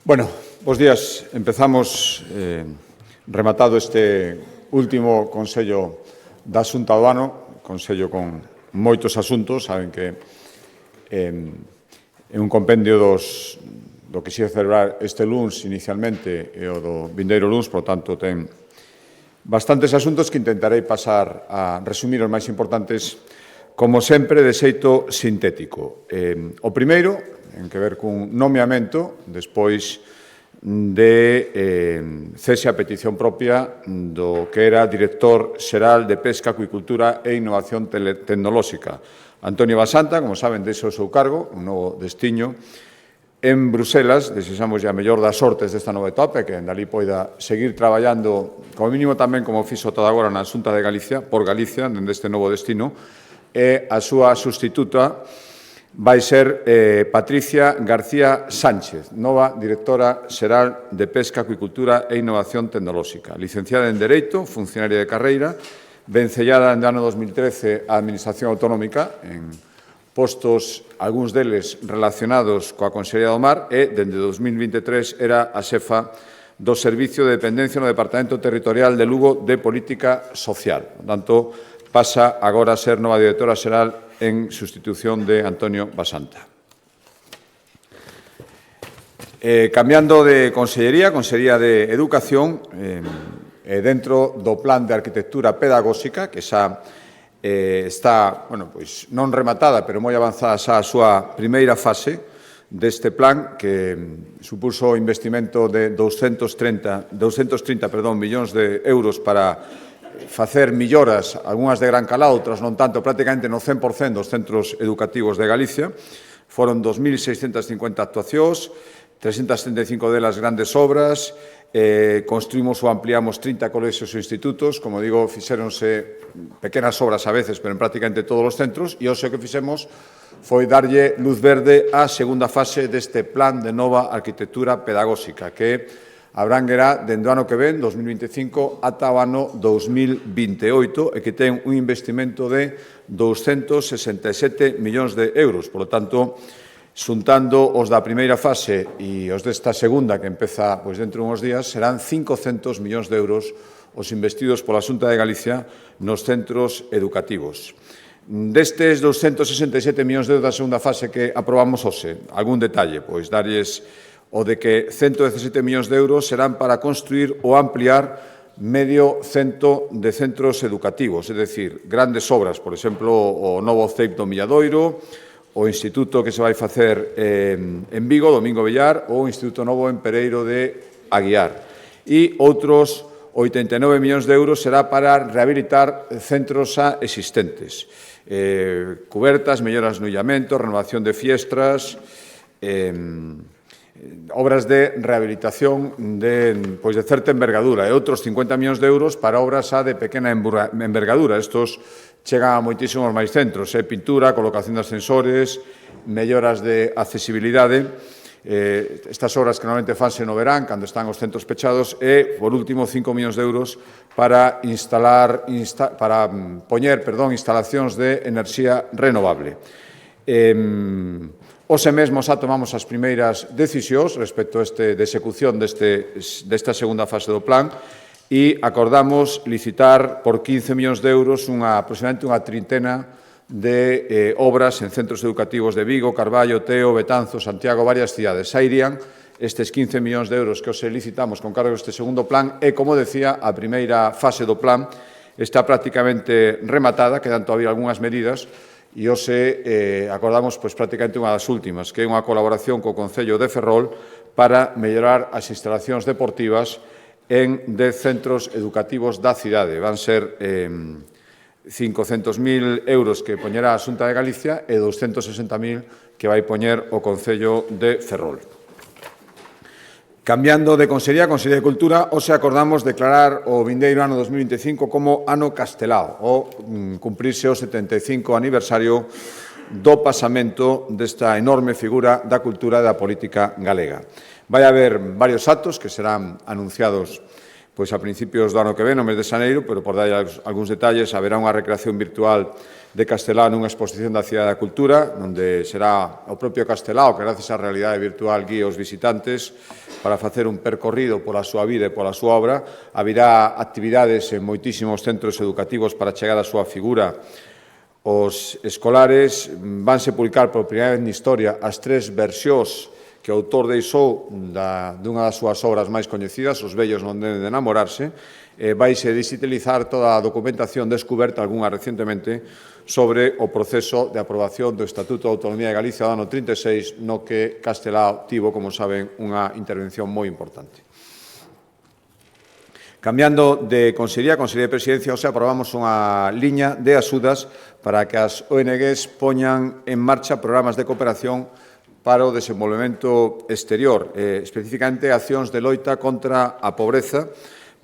Bueno, bos días. Empezamos rematado este último Consello da Xunta do ano, Consello con moitos asuntos. Saben que é un compendio do que se ia celebrar este luns inicialmente e o do vindeiro luns, por tanto, ten bastantes asuntos que intentarei pasar a resumir os máis importantes, como sempre, de xeito sintético. O primeiro, en que ver cun nomeamento, despois de cese a petición propia do que era director xeral de Pesca, Acuicultura e Innovación Tecnolóxica. Antonio Basanta, como saben, deixa o seu cargo, un novo destiño, en Bruselas. Desexamos a mellor das sortes desta nova etapa, que dali poida seguir traballando, como mínimo tamén como fixo toda agora na Xunta de Galicia, por Galicia, dende este novo destino, e a súa sustituta vai ser Patricia García Sánchez, nova directora xeral de Pesca, Acuicultura e Innovación Tecnolóxica. Licenciada en Dereito, funcionaria de carreira, vencellada no ano 2013 á Administración Autonómica, en postos, algúns deles relacionados coa Consellería do Mar, e, dende 2023, era a xefa do Servicio de Dependencia no Departamento Territorial de Lugo de Política Social. Por tanto, pasa agora a ser nova directora xeral en sustitución de Antonio Basanta. Cambiando de Consellería, Consellería de Educación, dentro do Plan de Arquitectura Pedagóxica, que xa está, non rematada, pero moi avanzada xa a súa primeira fase deste plan, que supuso o investimento de 230 millóns de euros para facer melloras, algunhas de gran calado, outras non tanto, prácticamente no 100% dos centros educativos de Galicia. Foron 2.650 actuacións, 335 delas grandes obras, construímos ou ampliamos 30 colexios e institutos, como digo, fixéronse pequenas obras a veces, pero en prácticamente todos os centros, e o que fixemos foi darlle luz verde á segunda fase deste plan de nova arquitectura pedagóxica, que abranguerá dende o ano que ven, 2025, ata o ano 2028, e que ten un investimento de 267 millóns de euros. Por lo tanto, xuntando os da primeira fase e os desta segunda, que empeza dentro de uns días, serán 500 millóns de euros os investidos pola Xunta de Galicia nos centros educativos. Destes 267 millóns de euros da segunda fase que aprobamos hoxe, algún detalle, darlles o de que 117 millóns de euros serán para construir ou ampliar medio cento de centros educativos, é dicir, grandes obras, por exemplo, o novo CEIP do Milladoiro, o instituto que se vai facer en Vigo, Domingo Villar, ou o instituto novo en Pereiro de Aguiar. E outros 89 millóns de euros será para rehabilitar centros xa existentes. Cubertas, melloras no illamento, renovación de fiestras, obras de rehabilitación de certa envergadura e outros 50 millóns de euros para obras xa de pequena envergadura. Estos chegan a moitísimos máis centros, pintura, colocación de ascensores, melloras de accesibilidade. Estas obras que normalmente fanse no verán, cando están os centros pechados, e, por último, 5 millóns de euros para poñer instalacións de enerxía renovable. Hoxe mesmo xa tomamos as primeiras decisións respecto de execución desta segunda fase do plan e acordamos licitar por 15 millóns de euros aproximadamente unha trintena de obras en centros educativos de Vigo, Carballo, Teo, Betanzos, Santiago, varias cidades. Xa irían estes 15 millóns de euros que hoxe licitamos con cargo deste segundo plan e, como decía, a primeira fase do plan está prácticamente rematada, quedan todavía algunhas medidas, e hoxe acordamos prácticamente unha das últimas, que é unha colaboración co Concello de Ferrol para mellorar as instalacións deportivas en 10 centros educativos da cidade. Van ser 500.000 euros que poñerá a Xunta de Galicia e 260.000 que vai poñer o Concello de Ferrol. Cambiando de Consellería, Consellería de Cultura, hoxe acordamos declarar o vindeiro ano 2025 como ano castelao, o cumprirse o 75 aniversario do pasamento desta enorme figura da cultura e da política galega. Vai haber varios actos que serán anunciados pois a principios do ano que ven, no mes de xaneiro, pero por dar algúns detalles, haberá unha recreación virtual de Castelao nunha exposición da Cidade da Cultura, onde será o propio Castelao que, gracias á realidade virtual, guía os visitantes para facer un percorrido pola súa vida e pola súa obra. Haberá actividades en moitísimos centros educativos para chegar a súa figura. Os escolares vanse publicar por primeira vez na historia as 3 versións que o autor deixou dunha das súas obras máis coñecidas, Os vellos non deben de enamorarse. Vaise digitalizar toda a documentación descuberta, algunha recentemente, sobre o proceso de aprobación do Estatuto de Autonomía de Galicia do ano 36, no que Castelao tivo, como saben, unha intervención moi importante. Cambiando de Consellería de Presidencia, aprobamos unha liña de axudas para que as ONGs poñan en marcha programas de cooperación para o desenvolvemento exterior, especificamente accións de loita contra a pobreza,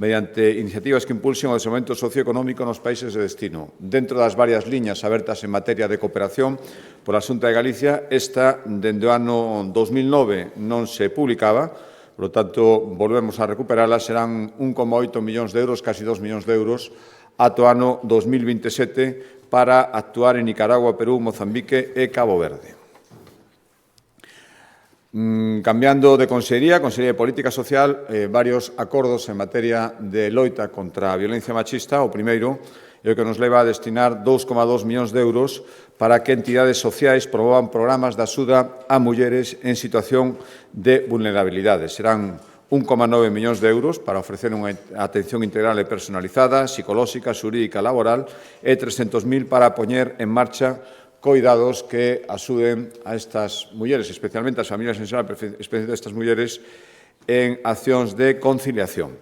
mediante iniciativas que impulsen o desenvolvemento socioeconómico nos países de destino. Dentro das varias liñas abertas en materia de cooperación pola Xunta de Galicia, esta, dende o ano 2009, non se publicaba, por lo tanto, volvemos a recuperala, serán 1,8 millóns de euros, casi 2 millóns de euros, ata o ano 2027, para actuar en Nicaragua, Perú, Mozambique e Cabo Verde. Cambiando de Consellería de Política Social, varios acordos en materia de loita contra a violencia machista. O primeiro é o que nos leva a destinar 2,2 millóns de euros para que entidades sociais promovan programas de axuda a mulleres en situación de vulnerabilidade. Serán 1,9 millóns de euros para ofrecer unha atención integral e personalizada, psicolóxica, xurídica, laboral e 300.000 para poñer en marcha coidados que axuden a estas mulleres, especialmente as familias en xeral, especialmente a estas mulleres, en accións de conciliación.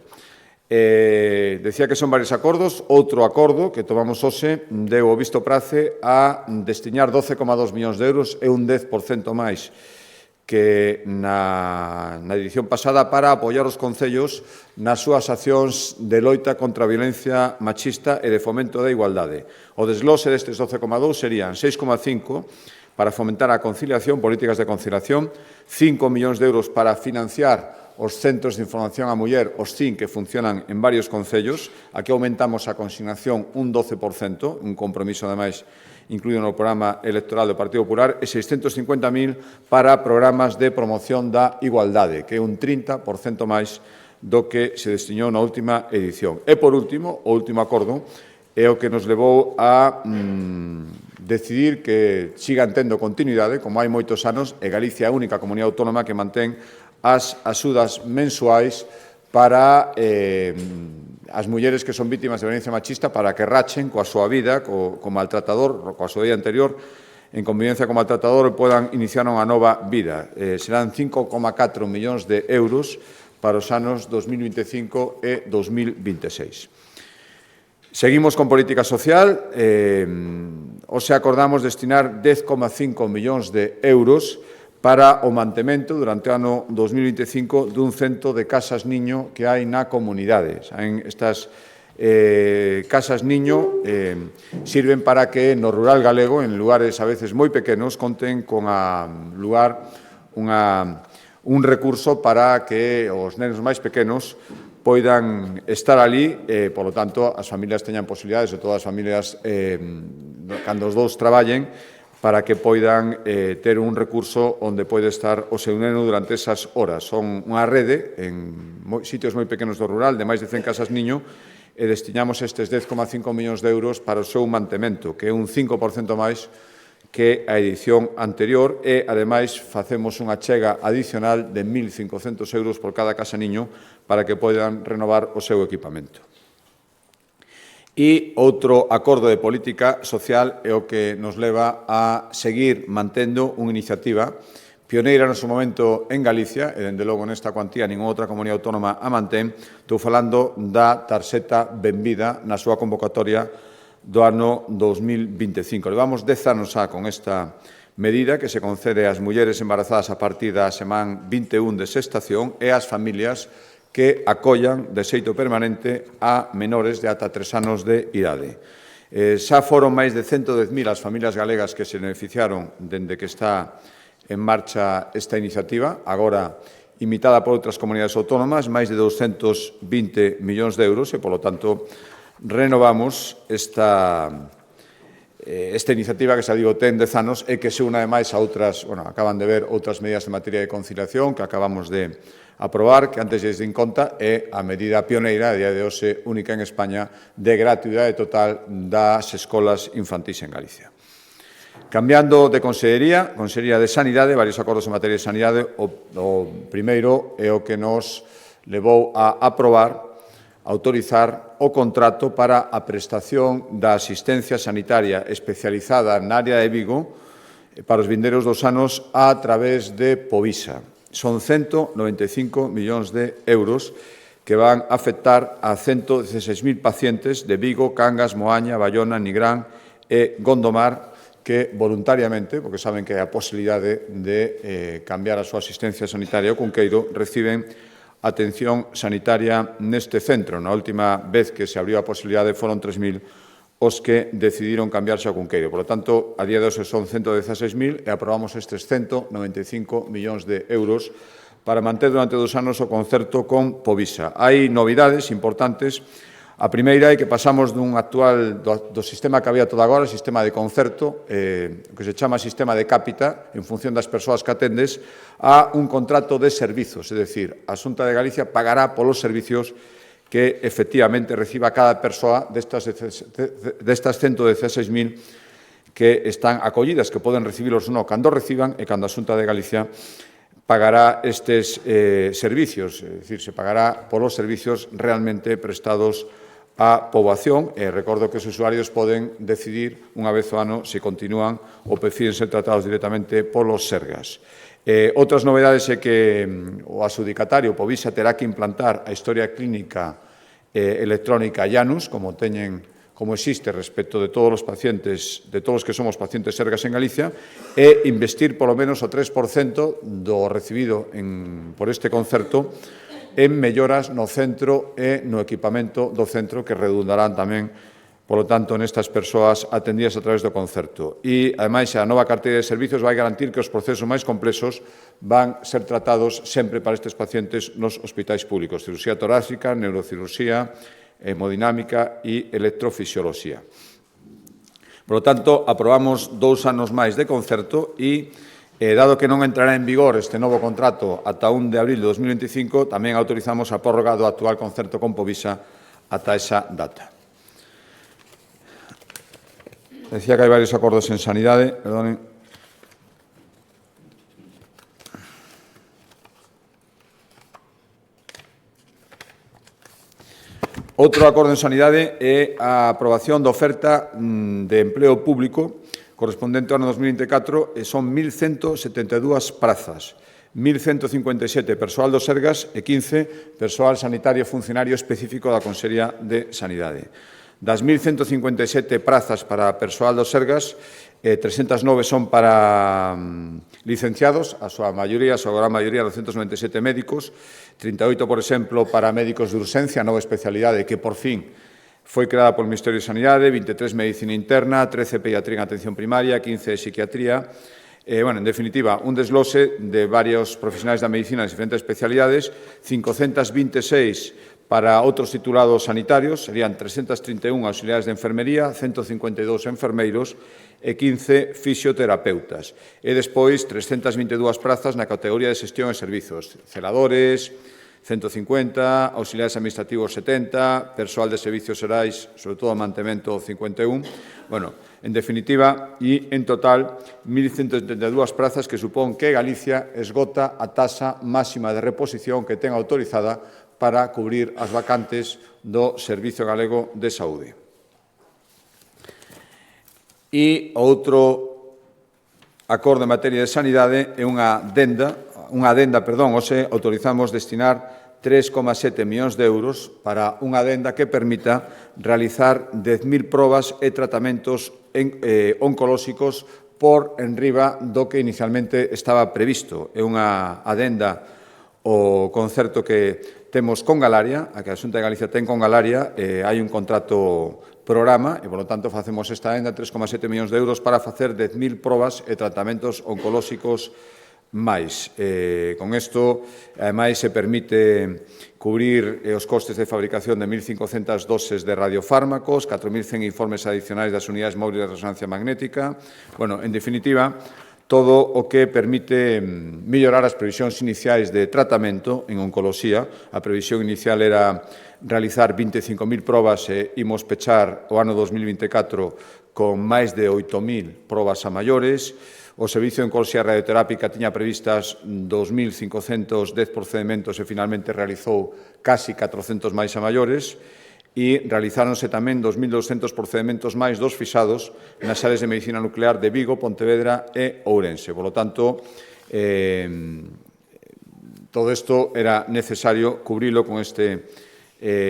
Decía que son varios acordos. Outro acordo que tomamos hoxe deu o visto prace a destinar 12,2 millóns de euros, e un 10% máis que na edición pasada, para apoiar os concellos nas súas accións de loita contra a violencia machista e de fomento da igualdade. O desglose destes 12,2 serían 6,5 para fomentar a conciliación, políticas de conciliación, 5 millóns de euros para financiar os centros de información á muller, os CIN, que funcionan en varios concellos. Aquí aumentamos a consignación un 12%, un compromiso, ademais, incluído no programa electoral do Partido Popular, e 650.000 para programas de promoción da igualdade, que é un 30% máis do que se destinou na última edición. E, por último, o último acordo é o que nos levou a decidir que sigan tendo continuidade, como hai moitos anos, e Galicia é a única comunidade autónoma que mantén as axudas mensuais para as mulleres que son vítimas de violencia machista, para que rachen coa súa vida, co maltratador, coa súa vida anterior, en convivencia co maltratador, e podan iniciar unha nova vida. Serán 5,4 millóns de euros para os anos 2025 e 2026. Seguimos con política social. Hoxe acordamos destinar 10,5 millóns de euros para o mantemento durante o ano 2025 dun cento de casas niño que hai na comunidade. Estas casas niño sirven para que no rural galego, en lugares a veces moi pequenos, conten con un recurso para que os nenos máis pequenos poidan estar ali, por lo tanto, as familias teñan posibilidades, sobre todo as familias cando os dous traballen, para que poidan ter un recurso onde pode estar o seu neno durante esas horas. Son unha rede en sitios moi pequenos do rural, de máis de 100 casas niño, e destinamos estes 10,5 millóns de euros para o seu mantemento, que é un 5% máis que a edición anterior, e, ademais, facemos unha chega adicional de 1.500 euros por cada casa niño para que poidan renovar o seu equipamento. E outro acordo de política social é o que nos leva a seguir mantendo unha iniciativa pioneira no seu momento en Galicia, e, dende logo, nesta cuantía, ninguna outra comunidade autónoma a mantén. Estou falando da tarxeta Benvida na súa convocatoria do ano 2025. Levamos 10 anos xa con esta medida que se concede ás mulleres embarazadas a partir da semana 21 de xestación e ás familias que acollan de xeito permanente a menores de ata 3 anos de idade. Xa foron máis de 110.000 as familias galegas que se beneficiaron dende que está en marcha esta iniciativa. Agora imitada por outras comunidades autónomas, máis de 220 millóns de euros, e, polo tanto, renovamos esta iniciativa que, xa digo, ten 10 anos e que se une, ademais, a outras, acaban de ver outras medidas en materia de conciliación que acabamos de aprobar, que antes lles din conta, é a medida pioneira, a día de hoxe única en España, de gratuidade total das escolas infantís en Galicia. Cambiando de Consellería de Sanidade, varios acordos en materia de sanidade. O primeiro é o que nos levou a aprobar, autorizar o contrato para a prestación da asistencia sanitaria especializada na área de Vigo para os vindeiros 2 anos a través de Povisa. Son 195 millóns de euros que van a afectar a 116.000 pacientes de Vigo, Cangas, Moaña, Baiona, Nigrán e Gondomar, que voluntariamente, porque saben que hai a posibilidade de cambiar a súa asistencia sanitaria ao Cunqueiro, reciben atención sanitaria neste centro. Na última vez que se abriu a posibilidade foron 3.000 os que decidiron cambiarse ao Cunqueiro. Por lo tanto, a día de hoxe son 116.000 e aprobamos estes 195 millóns de euros para manter durante 2 anos o concerto con Povisa. Hai novidades importantes. A primeira é que pasamos dun actual do sistema que había todo agora, o sistema de concerto, que se chama sistema de cápita, en función das persoas que atendes, a un contrato de servizos, é dicir, a Xunta de Galicia pagará polos servizos que efectivamente reciba cada persoa destas 116.000 que están acollidas, que poden recibilos ou non cando reciban, e cando a Xunta de Galicia pagará estes servicios, é dicir, se pagará polos servizos realmente prestados á poboación, e recordo que os usuarios poden decidir unha vez ao ano se continúan ou prefiren ser tratados directamente polos Sergas. Outras novedades é que o adxudicatario Povisa terá que implantar a historia clínica electrónica Janus, como existe respecto de todos os pacientes, de todos os que somos pacientes Sergas en Galicia, e investir polo menos o 3% do recibido por este concerto en melloras no centro e no equipamento do centro, que redundarán tamén, polo tanto, nestas persoas atendidas a través do concerto. E, ademais, a nova carteira de servizos vai garantir que os procesos máis complexos van ser tratados sempre para estes pacientes nos hospitais públicos: cirurxía torácica, neurocirurxía, hemodinámica e electrofisioloxía. Por lo tanto, aprobamos 2 anos máis de concerto e, dado que non entrará en vigor este novo contrato ata 1 de abril de 2025, tamén autorizamos a prórroga do actual concerto con Povisa ata esa data. Decía que hai varios acordos en sanidade, perdonen. Outro acordo en sanidade é a aprobación da oferta de empleo público correspondente ao ano 2024, e son 1.172 prazas, 1.157 persoal do Sergas e 15 persoal sanitario funcionario específico da Consellería de Sanidade. Das 1.157 prazas para persoal do Sergas, 309 son para licenciados, a súa gran maioría, 297 médicos, 38, por exemplo, para médicos de urxencia, nova especialidade que, por fin, foi creada polo Ministerio de Sanidade, 23 Medicina Interna, 13 Pediatría en Atención Primaria, 15 Psiquiatría. En definitiva, un desglose de varios profesionais da medicina en diferentes especialidades, 526 para outros titulados sanitarios, serían 331 auxiliares de enfermería, 152 enfermeiros e 15 fisioterapeutas. E despois, 322 prazas na categoría de xestión e servizos, celadores, 150, auxiliares administrativos 70, persoal de servicios xerais, sobre todo mantemento 51. En definitiva, e en total, 1.172 prazas que supón que Galicia esgota a taxa máxima de reposición que ten autorizada para cubrir as vacantes do Servizo Galego de Saúde. E outro acordo en materia de sanidade é unha adenda, hoxe autorizamos destinar 3,7 millóns de euros para unha adenda que permita realizar 10.000 probas e tratamentos oncolóxicos por enriba do que inicialmente estaba previsto. É unha adenda o concerto que temos con Galaria, a que a Xunta de Galicia ten con Galaria, hai un contrato programa e, polo tanto, facemos esta adenda, 3,7 millóns de euros para facer 10.000 probas e tratamentos oncolóxicos máis. Con isto, ademais, se permite cubrir os costes de fabricación de 1.500 doses de radiofármacos, 4.100 informes adicionais das unidades móviles de resonancia magnética. Bueno, en definitiva, todo o que permite mellorar as previsións iniciais de tratamento en oncoloxía. A previsión inicial era realizar 25.000 probas e imos pechar o ano 2024 con máis de 8.000 probas a maiores. O Servicio de Oncoloxía Radioterápica tiña previstas 2.510 procedementos e finalmente realizou casi 400 máis a maiores e realizáronse tamén 2.200 procedementos máis dos fixados nas áreas de medicina nuclear de Vigo, Pontevedra e Ourense. Por lo tanto, todo isto era necesario cubrilo con este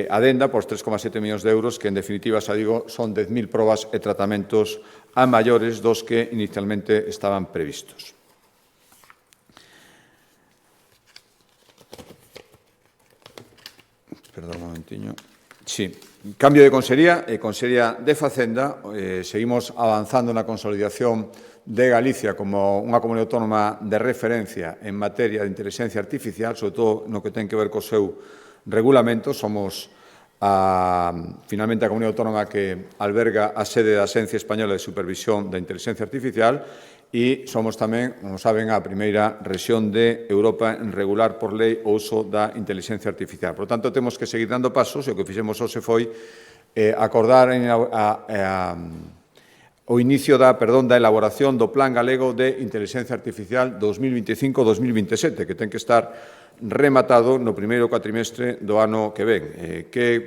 adenda por 3,7 millóns de euros, que en definitiva, xa digo, son 10.000 probas e tratamentos a maiores dos que inicialmente estaban previstos. Perdón un momentiño. Sí, cambio de consellería e consellería de Facenda. Seguimos avanzando na consolidación de Galicia como unha comunidade autónoma de referencia en materia de inteligencia artificial, sobre todo no que ten que ver co seu regulamento. Somos finalmente a comunidade autónoma que alberga a sede da Axencia Española de Supervisión da Inteligencia Artificial e somos tamén, como saben, a primeira rexión de Europa en regular por lei o uso da inteligencia artificial. Por tanto, temos que seguir dando pasos e o que fixemos hoxe foi acordar o inicio da elaboración do Plan Galego de Inteligencia Artificial 2025-2027, que ten que estar rematado no primeiro cuatrimestre do ano que ven. Que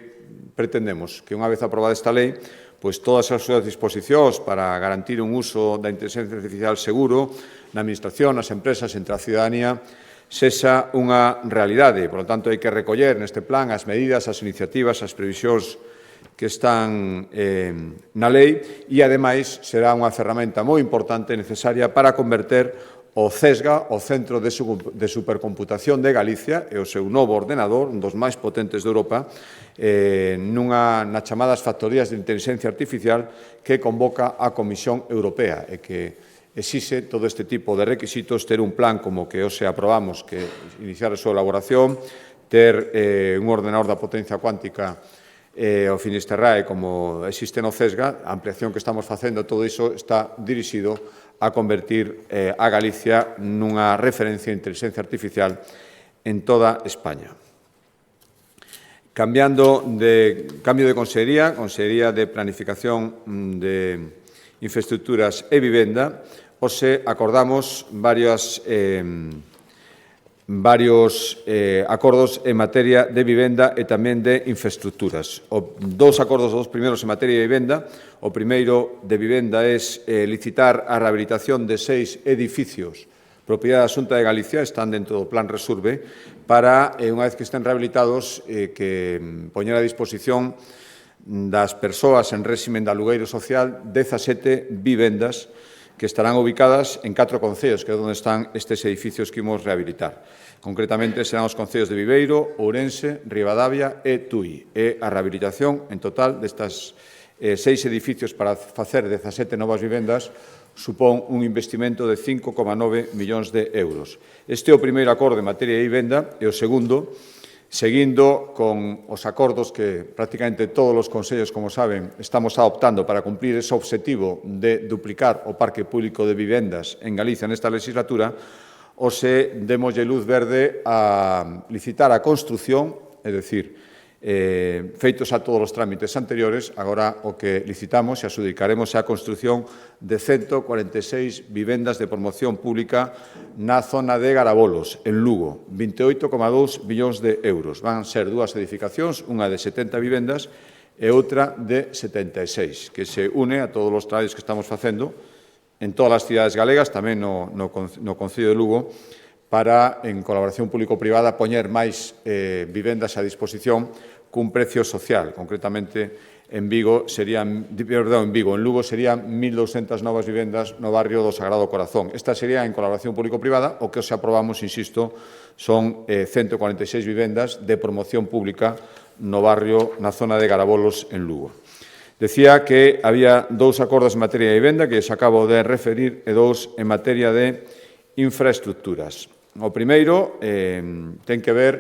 pretendemos? Que unha vez aprobada esta lei, pois todas as súas disposicións para garantir un uso da inteligencia artificial seguro na administración, nas empresas, entre a ciudadanía, sexa unha realidade. Por lo tanto, hai que recoller neste plan as medidas, as iniciativas, as previsións que están na lei e, ademais, será unha ferramenta moi importante e necesaria para converter o CESGA, o Centro de Supercomputación de Galicia, e o seu novo ordenador, un dos máis potentes de Europa, nas chamadas factorías de inteligencia artificial que convoca a Comisión Europea e que exixe todo este tipo de requisitos, ter un plan como que hoxe aprobamos, que iniciar a súa elaboración, ter un ordenador da potencia cuántica o Finisterrae como existe no CESGA, a ampliación que estamos facendo, todo iso está dirixido a convertir a Galicia nunha referencia de inteligencia artificial en toda España. Cambio de consellería, Consellería de Planificación de Infraestructuras e Vivenda, hoxe acordamos varios acordos en materia de vivenda e tamén de infraestructuras. Dous acordos, os primeiros en materia de vivenda. O primeiro de vivenda é licitar a rehabilitación de 6 edificios propiedade da Xunta de Galicia, están dentro do Plan Resurbe, para, unha vez que estén rehabilitados, que poñer a disposición das persoas en réximen de alugueiro social 17 vivendas que estarán ubicadas en 4 concellos, que é onde están estes edificios que imos rehabilitar. Concretamente, serán os concellos de Viveiro, Ourense, Ribadavia e Tui. E a rehabilitación, en total, destas 6 edificios para facer 17 novas vivendas supón un investimento de 5,9 millóns de euros. Este é o primeiro acordo en materia de vivenda e o segundo, seguindo con os acordos que prácticamente todos os concellos, como saben, estamos adoptando para cumprir ese obxectivo de duplicar o parque público de vivendas en Galicia nesta legislatura, hoxe démoslle luz verde a licitar a construción, é dicir, feitos a todos os trámites anteriores, agora o que licitamos e adjudicaremos é a construción de 146 vivendas de promoción pública na zona de Garabolos, en Lugo, 28,2 millóns de euros. Van ser 2 edificacións, unha de 70 vivendas e outra de 76, que se une a todos os traballos que estamos facendo en todas as cidades galegas, tamén no Concello de Lugo, para, en colaboración público-privada, poñer máis vivendas a disposición cun precio social. Concretamente, en Lugo serían 1.200 novas vivendas no barrio do Sagrado Corazón. Esta sería en colaboración público-privada. O que os aprobamos, insisto, son 146 vivendas de promoción pública no barrio, na zona de Garabolos, en Lugo. Decía que había 2 acordos en materia de vivenda, que se acabo de referir, e 2 en materia de infraestructuras. O primeiro ten que ver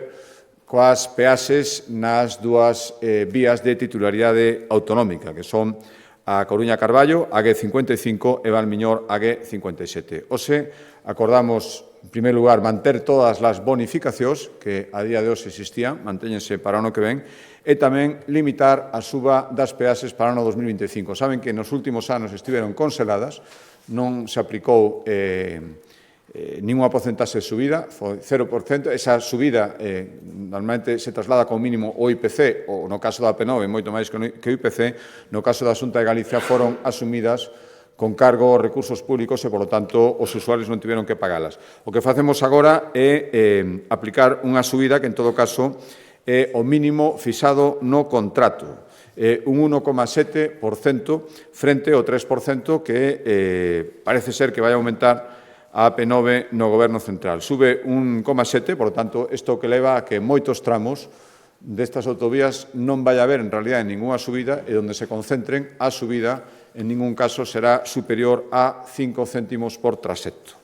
coas peaxes nas dúas vías de titularidade autonómica, que son a Coruña-Carballo, a G55 e Valmiñor, a G57. Ose, acordamos, en primeiro lugar, manter todas as bonificacións que a día de hoxe existían, mantéñense para o ano que ven, e tamén limitar a suba das peaxes para o ano 2025. Saben que nos últimos anos estiveron congeladas, non se aplicou ninguna porcentaxe de subida, foi 0%. Esa subida normalmente se traslada como mínimo o IPC, ou no caso da P9, moito máis que o IPC, no caso da Xunta de Galicia foron asumidas con cargo aos recursos públicos e, por lo tanto, os usuarios non tiveron que pagalas. O que facemos agora é aplicar unha subida que, en todo caso, é o mínimo fixado no contrato, un 1,7% frente ao 3% que parece ser que vai aumentar a AP9 no Goberno Central. Sube un 1,7%, por lo tanto, isto que leva a que moitos tramos destas autovías non vai haber, en realidad, ninguna subida, e onde se concentren, a subida, en ningún caso, será superior a 5 céntimos por trasecto.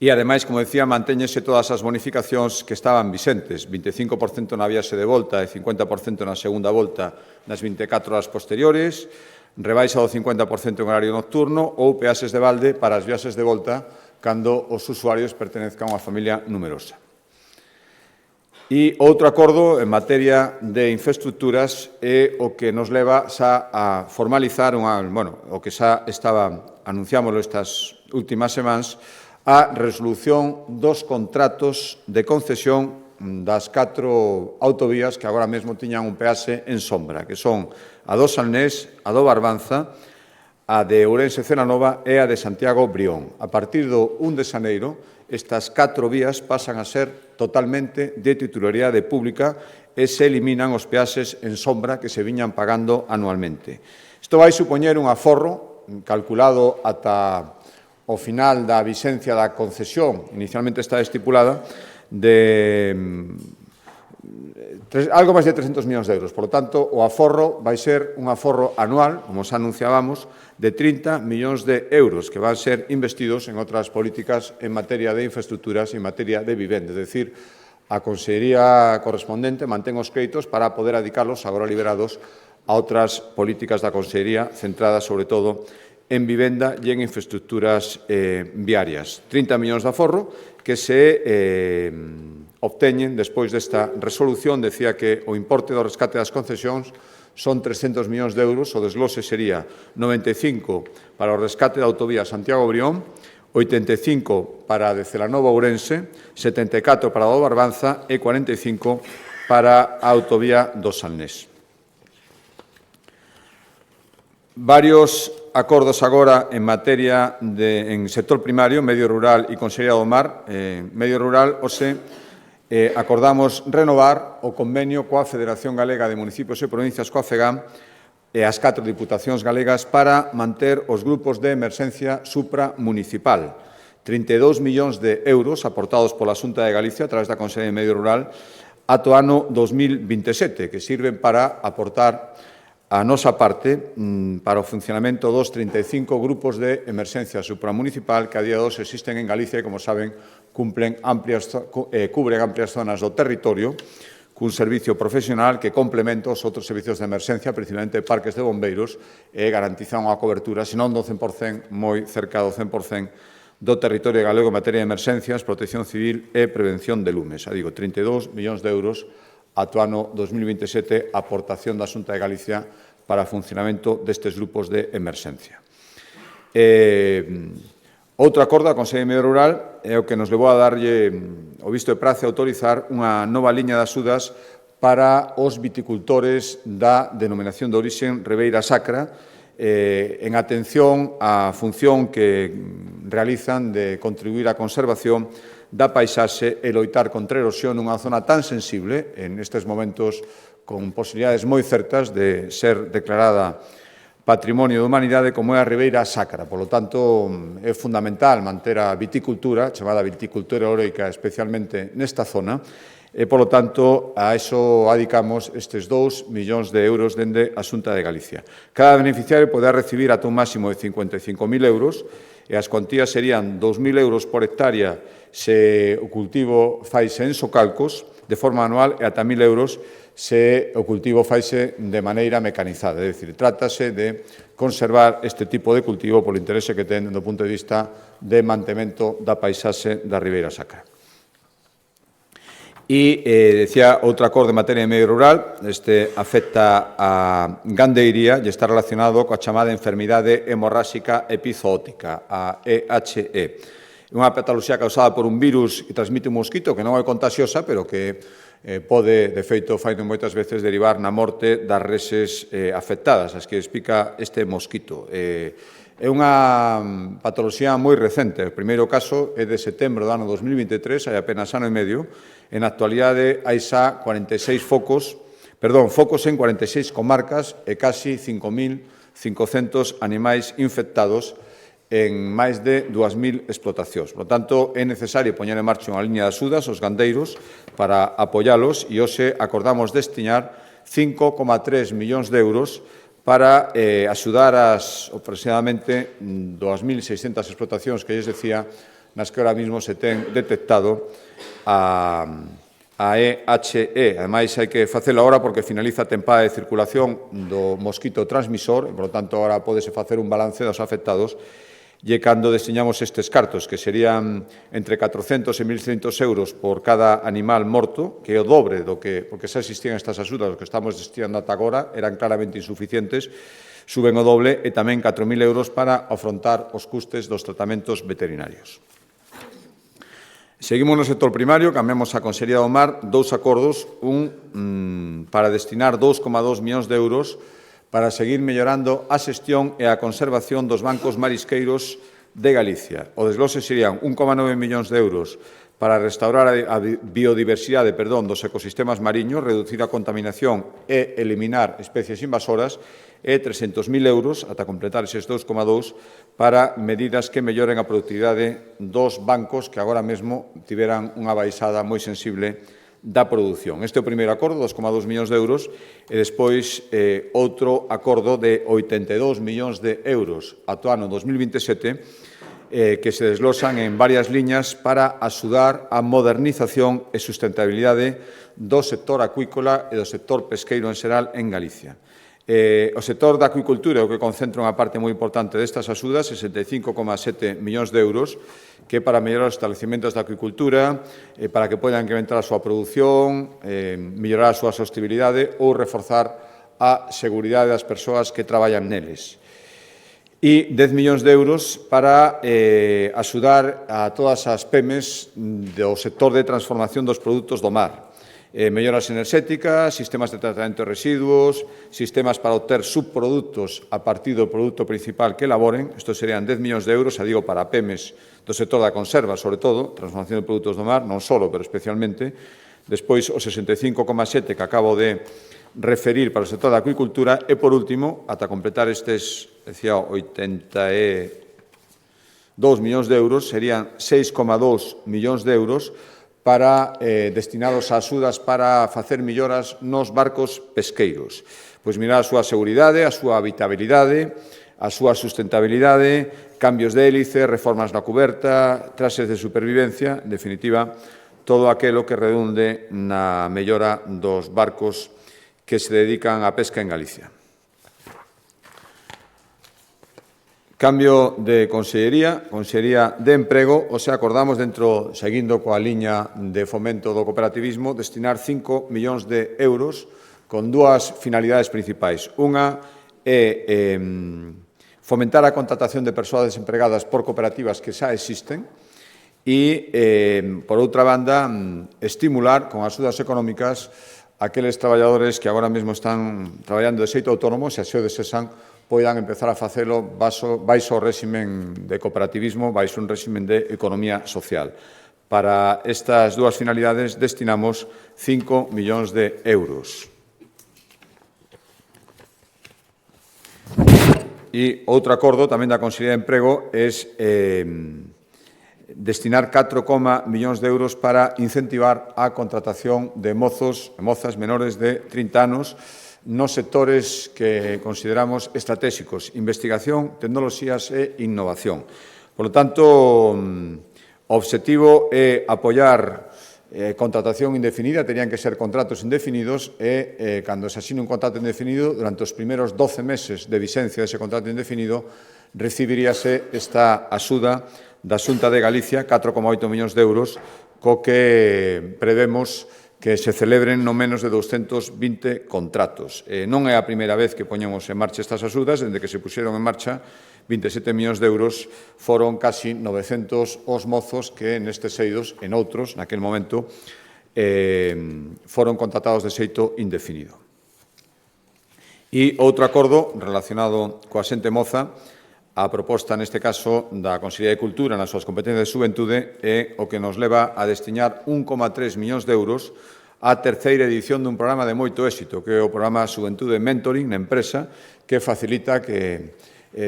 E, ademais, como decía, mantéñense todas as bonificacións que estaban vixentes, 25% na viaxe de volta e 50% na segunda volta nas 24 horas posteriores, rebaixa do 50% en horario nocturno ou peaxes de balde para as viaxes de volta cando os usuarios pertenezcan a unha familia numerosa. E outro acordo en materia de infraestructuras é o que nos leva xa a formalizar o que xa anunciámoslo estas últimas semanas, a resolución dos contratos de concesión das 4 autovías que agora mesmo tiñan un peaxe en sombra, que son a do Salnés, a do Barbanza, a de Ourense-Celanova e a de Santiago-Brión. A partir do 1 de xaneiro, estas 4 vías pasan a ser totalmente de titularidade pública e se eliminan os peaxes en sombra que se viñan pagando anualmente. Isto vai supoñer un aforro calculado ata o final da vixencia da concesión, inicialmente está estipulada, de algo máis de 300 millóns de euros. Por lo tanto, o aforro vai ser un aforro anual, como xa anunciábamos, de 30 millóns de euros que van ser investidos en outras políticas en materia de infraestructuras e en materia de vivenda. É dicir, a Consellería correspondente mantén os créditos para poder adicarlos, agora liberados, a outras políticas da Consellería centradas, sobre todo, en vivenda e en infraestructuras viarias. 30 millóns de aforro que se obteñen despois desta resolución. Decía que o importe do rescate das concesións son 300 millóns de euros, o desglose sería 95 para o rescate da autovía Santiago-Brión, 85 para a de Celanova-Ourense, 74 para a do Barbanza e 45 para a autovía do Salnés. Varios acordos agora en materia en sector primario, medio rural e Consellería do Mar. Medio rural, acordamos renovar o convenio coa Federación Galega de Municipios e Provincias, coa FEGAM, e as 4 diputacións galegas para manter os grupos de emerxencia supramunicipal. 32 millóns de euros aportados pola Xunta de Galicia a través da Consellería de Medio Rural ata o ano 2027, que sirven para aportar a nosa parte para o funcionamento dos 35 grupos de emerxencia supramunicipal que a día de hoxe existen en Galicia e, como saben, cubren amplias zonas do territorio cun servicio profesional que complementa os outros servicios de emerxencia, principalmente parques de bombeiros, e garantizan unha cobertura, senón do 100%, moi cerca do 100% do territorio galego en materia de emerxencias, protección civil e prevención de lumes. 32 millóns de euros ata o ano 2027, aportación da Xunta de Galicia para o funcionamento destes grupos de emerxencia. Outro acordo da Consellería de Medio Rural é o que nos levou a darlle o visto de prace a autorizar unha nova liña de axudas para os viticultores da denominación de orixen Ribeira Sacra, en atención á función que realizan de contribuir á conservación da paisaxe e loitar contra a erosión nunha zona tan sensible, en estes momentos con posibilidades moi certas de ser declarada Patrimonio da Humanidade, como é a Ribeira Sacra. Por lo tanto, é fundamental manter a viticultura, chamada viticultura heroica, especialmente nesta zona, e, polo tanto, a eso adicamos estes 2 millóns de euros dende a Xunta de Galicia. Cada beneficiario poderá recibir ata un máximo de 55.000 euros e as cuantías serían 2.000 euros por hectárea se o cultivo faise en socalcos de forma anual e ata 1.000 euros se o cultivo faise de maneira mecanizada. É dicir, trátase de conservar este tipo de cultivo polo interese que ten do punto de vista de mantemento da paisaxe da Ribeira Sacra. E, decía, outro acordo en materia de medio rural, este afecta a gandeiría e está relacionado coa chamada enfermidade hemorráxica epizootica, a EHE. É unha patoloxía causada por un virus que transmite un mosquito que non é contagiosa, pero que pode, de feito, faino moitas veces derivar na morte das reses afectadas, as que explica este mosquito. É unha patoloxía moi recente. O primeiro caso é de setembro do ano 2023, hai apenas ano e medio. En actualidade, hai xa 46 focos en 46 comarcas e casi 5.500 animais infectados en máis de 2.000 explotacións. Por tanto, é necesario poñer en marcha unha liña de axudas aos gandeiros para apoialos e hoxe acordamos destinar 5,3 millóns de euros para axudar as aproximadamente 2.600 explotacións que lles decía nas que ahora mismo se ten detectado a EHE. Ademais, hai que facelo agora porque finaliza a tempada de circulación do mosquito transmisor e, por lo tanto, agora pódese facer un balance dos afectados e cando destiñamos estes cartos, que serían entre 400 e 1.100 euros por cada animal morto, que é o dobre do que, porque xa existían estas axudas, os que estamos destinando ata agora, eran claramente insuficientes, suben o doble e tamén 4.000 euros para afrontar os custes dos tratamentos veterinarios. Seguimos no sector primario, cambiamos a Consellería do Mar, dous acordos, un para destinar 2,2 millóns de euros para seguir mellorando a xestión e a conservación dos bancos marisqueiros de Galicia. O desglose serían 1,9 millóns de euros para restaurar a biodiversidade dos ecosistemas mariños, reducir a contaminación e eliminar especies invasoras, e 300.000 euros, ata completar eses 2,2, para medidas que melloren a productividade dos bancos que agora mesmo tiveran unha baixada moi sensible da produción. Este é o primeiro acordo, 2,2 millóns de euros, e despois outro acordo de 82 millóns de euros ata o ano 2027, que se desglosan en varias liñas para axudar a modernización e sustentabilidade do sector acuícola e do sector pesqueiro en xeral en Galicia. O sector da acuicultura é o que concentra unha parte moi importante destas axudas, 65,7 millóns de euros, que é para mellorar os establecimentos da acuicultura, para que podan incrementar a súa produción, mellorar a súa sostibilidade ou reforzar a seguridade das persoas que traballan neles. E 10 millóns de euros para axudar a todas as PEMES do sector de transformación dos produtos do mar. Melloras enerxéticas, sistemas de tratamento de residuos, sistemas para obter subprodutos a partir do produto principal que elaboren. Isto serían 10 millóns de euros, digo, para PEMES do sector da conserva, sobre todo, transformación de produtos do mar, non só, pero especialmente. Despois, o 65,7 que acabo de referir para o sector da acuicultura e, por último, ata completar estes, decía, 82 millóns de euros, serían 6,2 millóns de euros para destinados a axudas para facer melloras nos barcos pesqueiros. Pois mirar a súa seguridade, a súa habitabilidade, a súa sustentabilidade, cambios de hélice, reformas na cuberta, traxes de supervivencia, en definitiva, todo aquilo que redunde na mellora dos barcos que se dedican á pesca en Galicia. Cambio de Consellería, Consellería de Emprego, o sea, acordamos dentro, seguindo coa liña de fomento do cooperativismo, destinar 5 millóns de euros con dúas finalidades principais. Unha é fomentar a contratación de persoas desempregadas por cooperativas que xa existen e, por outra banda, estimular con axudas económicas aqueles traballadores que agora mesmo están traballando de xeito autónomo, se así o desesan, poidan empezar a facelo baixo o réximen de cooperativismo, baixo un réximen de economía social. Para estas dúas finalidades destinamos 5 millóns de euros. E outro acordo tamén da Consellería de Emprego é destinar 4, millóns de euros para incentivar a contratación de mozos e mozas menores de 30 anos nos sectores que consideramos estratégicos, investigación, tecnoloxías e innovación. Por lo tanto, o obxectivo é apoiar contratación indefinida, terían que ser contratos indefinidos e, cando se asine un contrato indefinido, durante os primeiros 12 meses de vigencia dese contrato indefinido, recibiríase esta axuda da Xunta de Galicia, 4,8 millóns de euros, co que prevemos que se celebren no menos de 220 contratos. Non é a primeira vez que poñemos en marcha estas axudas, dende que se puxeron en marcha 27 millóns de euros, foron casi 900 os mozos que nestes eidos, en outros, naquel momento, foron contratados de xeito indefinido. E outro acordo relacionado coa xente moza, a proposta, neste caso, da Consellería de Cultura nas súas competencias de xuventude é o que nos leva a destinar 1,3 millóns de euros á terceira edición dun programa de moito éxito, que é o programa Xuventude Mentoring na empresa, que facilita que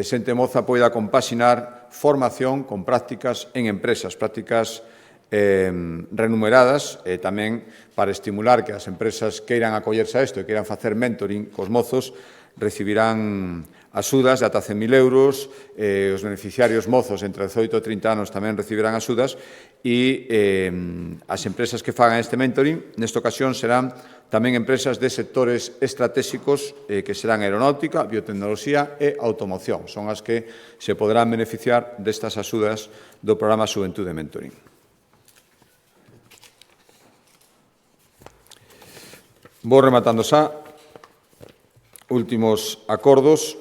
xente moza poida compaxinar formación con prácticas en empresas, prácticas remuneradas, e tamén para estimular que as empresas queiran acollerse a isto e queiran facer mentoring cos mozos, recibirán axudas de ata 100.000 euros, os beneficiarios mozos entre 18 e 30 anos tamén recibirán axudas e as empresas que fagan este mentoring, nesta ocasión, serán tamén empresas de sectores estratégicos que serán aeronáutica, biotecnoloxía e automoción. Son as que se poderán beneficiar destas axudas do programa Xuventude Mentoring. Vou rematando xa. Últimos acordos.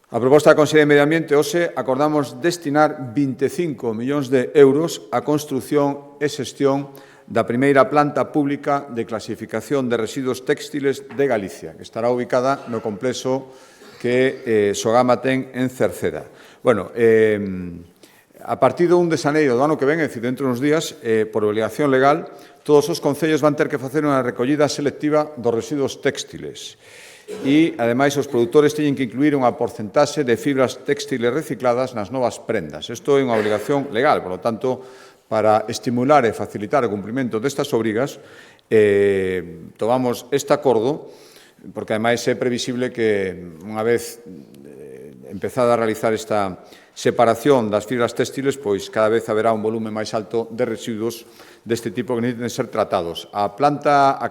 A proposta da Consellería de Medio Ambiente, hoxe, acordamos destinar 25 millóns de euros á construción e xestión da primeira planta pública de clasificación de residuos téxtiles de Galicia, que estará ubicada no complexo que Sogama ten en Cerceda. Bueno, a partir do 1 de xaneiro do ano que ven, é dicir, dentro de uns días, por obligación legal, todos os concellos van ter que facer unha recollida selectiva dos residuos téxtiles. E, ademais, os produtores teñen que incluir unha porcentaxe de fibras téxtiles recicladas nas novas prendas. Isto é unha obligación legal, por lo tanto, para estimular e facilitar o cumprimento destas obrigas, tomamos este acordo, porque, ademais, é previsible que, unha vez empezada a realizar esta separación das fibras téxtiles, pois cada vez haberá un volume máis alto de residuos deste tipo que necesiten ser tratados. A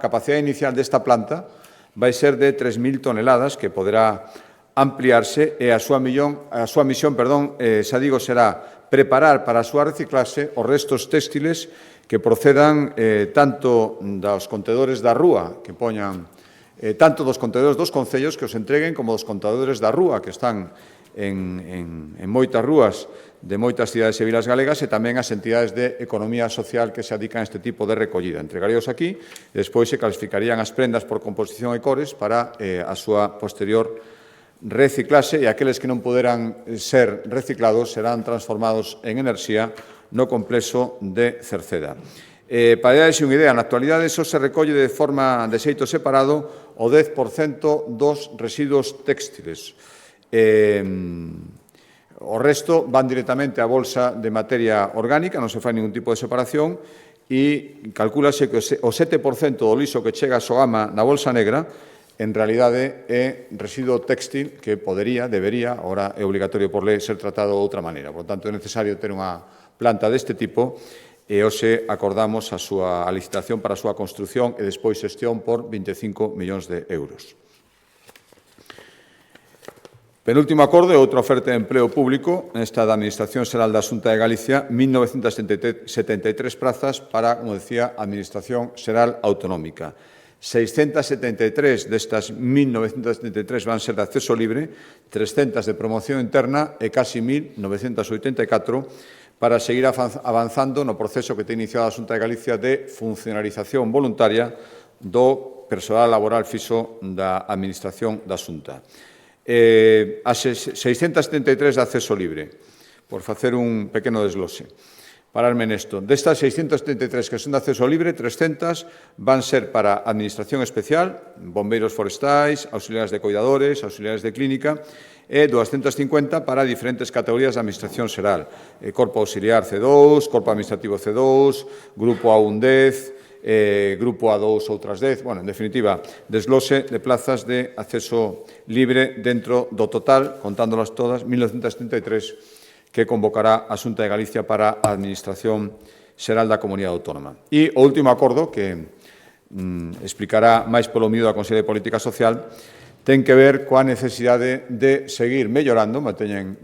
capacidade inicial desta planta vai ser de 3.000 toneladas, que poderá ampliarse, e a súa misión, xa digo, será preparar para a súa reciclase os restos téxtiles que procedan tanto dos contedores da rúa, que poñan tanto dos contedores dos concellos que os entreguen, como dos contedores da rúa, que están en moitas rúas de moitas cidades e vilas galegas, e tamén as entidades de economía social que se dedican a este tipo de recollida. Entregaríos aquí, e despois se clasificarían as prendas por composición e cores para a súa posterior reciclase, e aqueles que non poderan ser reciclados serán transformados en enerxía no complexo de Cerceda. Para darles unha idea, na actualidade só se recolle de forma de xeito separado o 10% dos residuos téxtiles. O resto van directamente á bolsa de materia orgánica, non se fai ningún tipo de separación, e calcúlase que o 7% do lixo que chega a Sogama na bolsa negra, en realidade é residuo téxtil que debería, agora é obligatorio por lei, ser tratado de outra maneira. Por tanto, é necesario ter unha planta deste tipo, e hoxe acordamos a licitación para a súa construción e despois xestión por 25 millóns de euros. Penúltimo acordo é outra oferta de empleo público, esta da Administración Xeral da Xunta de Galicia, 1.973 plazas para, como decía, a Administración Xeral Autonómica. 673 destas 1.973 van ser de acceso libre, 300 de promoción interna e casi 1.984 para seguir avanzando no proceso que ten iniciado a Xunta de Galicia de funcionalización voluntaria do persoal laboral fixo da Administración da Xunta. As 673 de acceso libre, por facer un pequeno desglose. pararme nesto. Destas 633 que son de acceso libre, 300 van ser para Administración Especial, bombeiros forestais, auxiliares de cuidadores, auxiliares de clínica, e 250 para diferentes categorías de Administración Xeral. Corpo Auxiliar C2, Corpo Administrativo C2, Grupo A1 10, Grupo A2 outras 10, bueno, en definitiva, desglose de plazas de acceso libre dentro do total, contándolas todas, 1933 que convocará a Xunta de Galicia para a Administración Xeral da Comunidade Autónoma. E o último acordo, que explicará máis polo miúdo a Consellería de Política Social, ten que ver coa necesidade de seguir mellorando, me teñen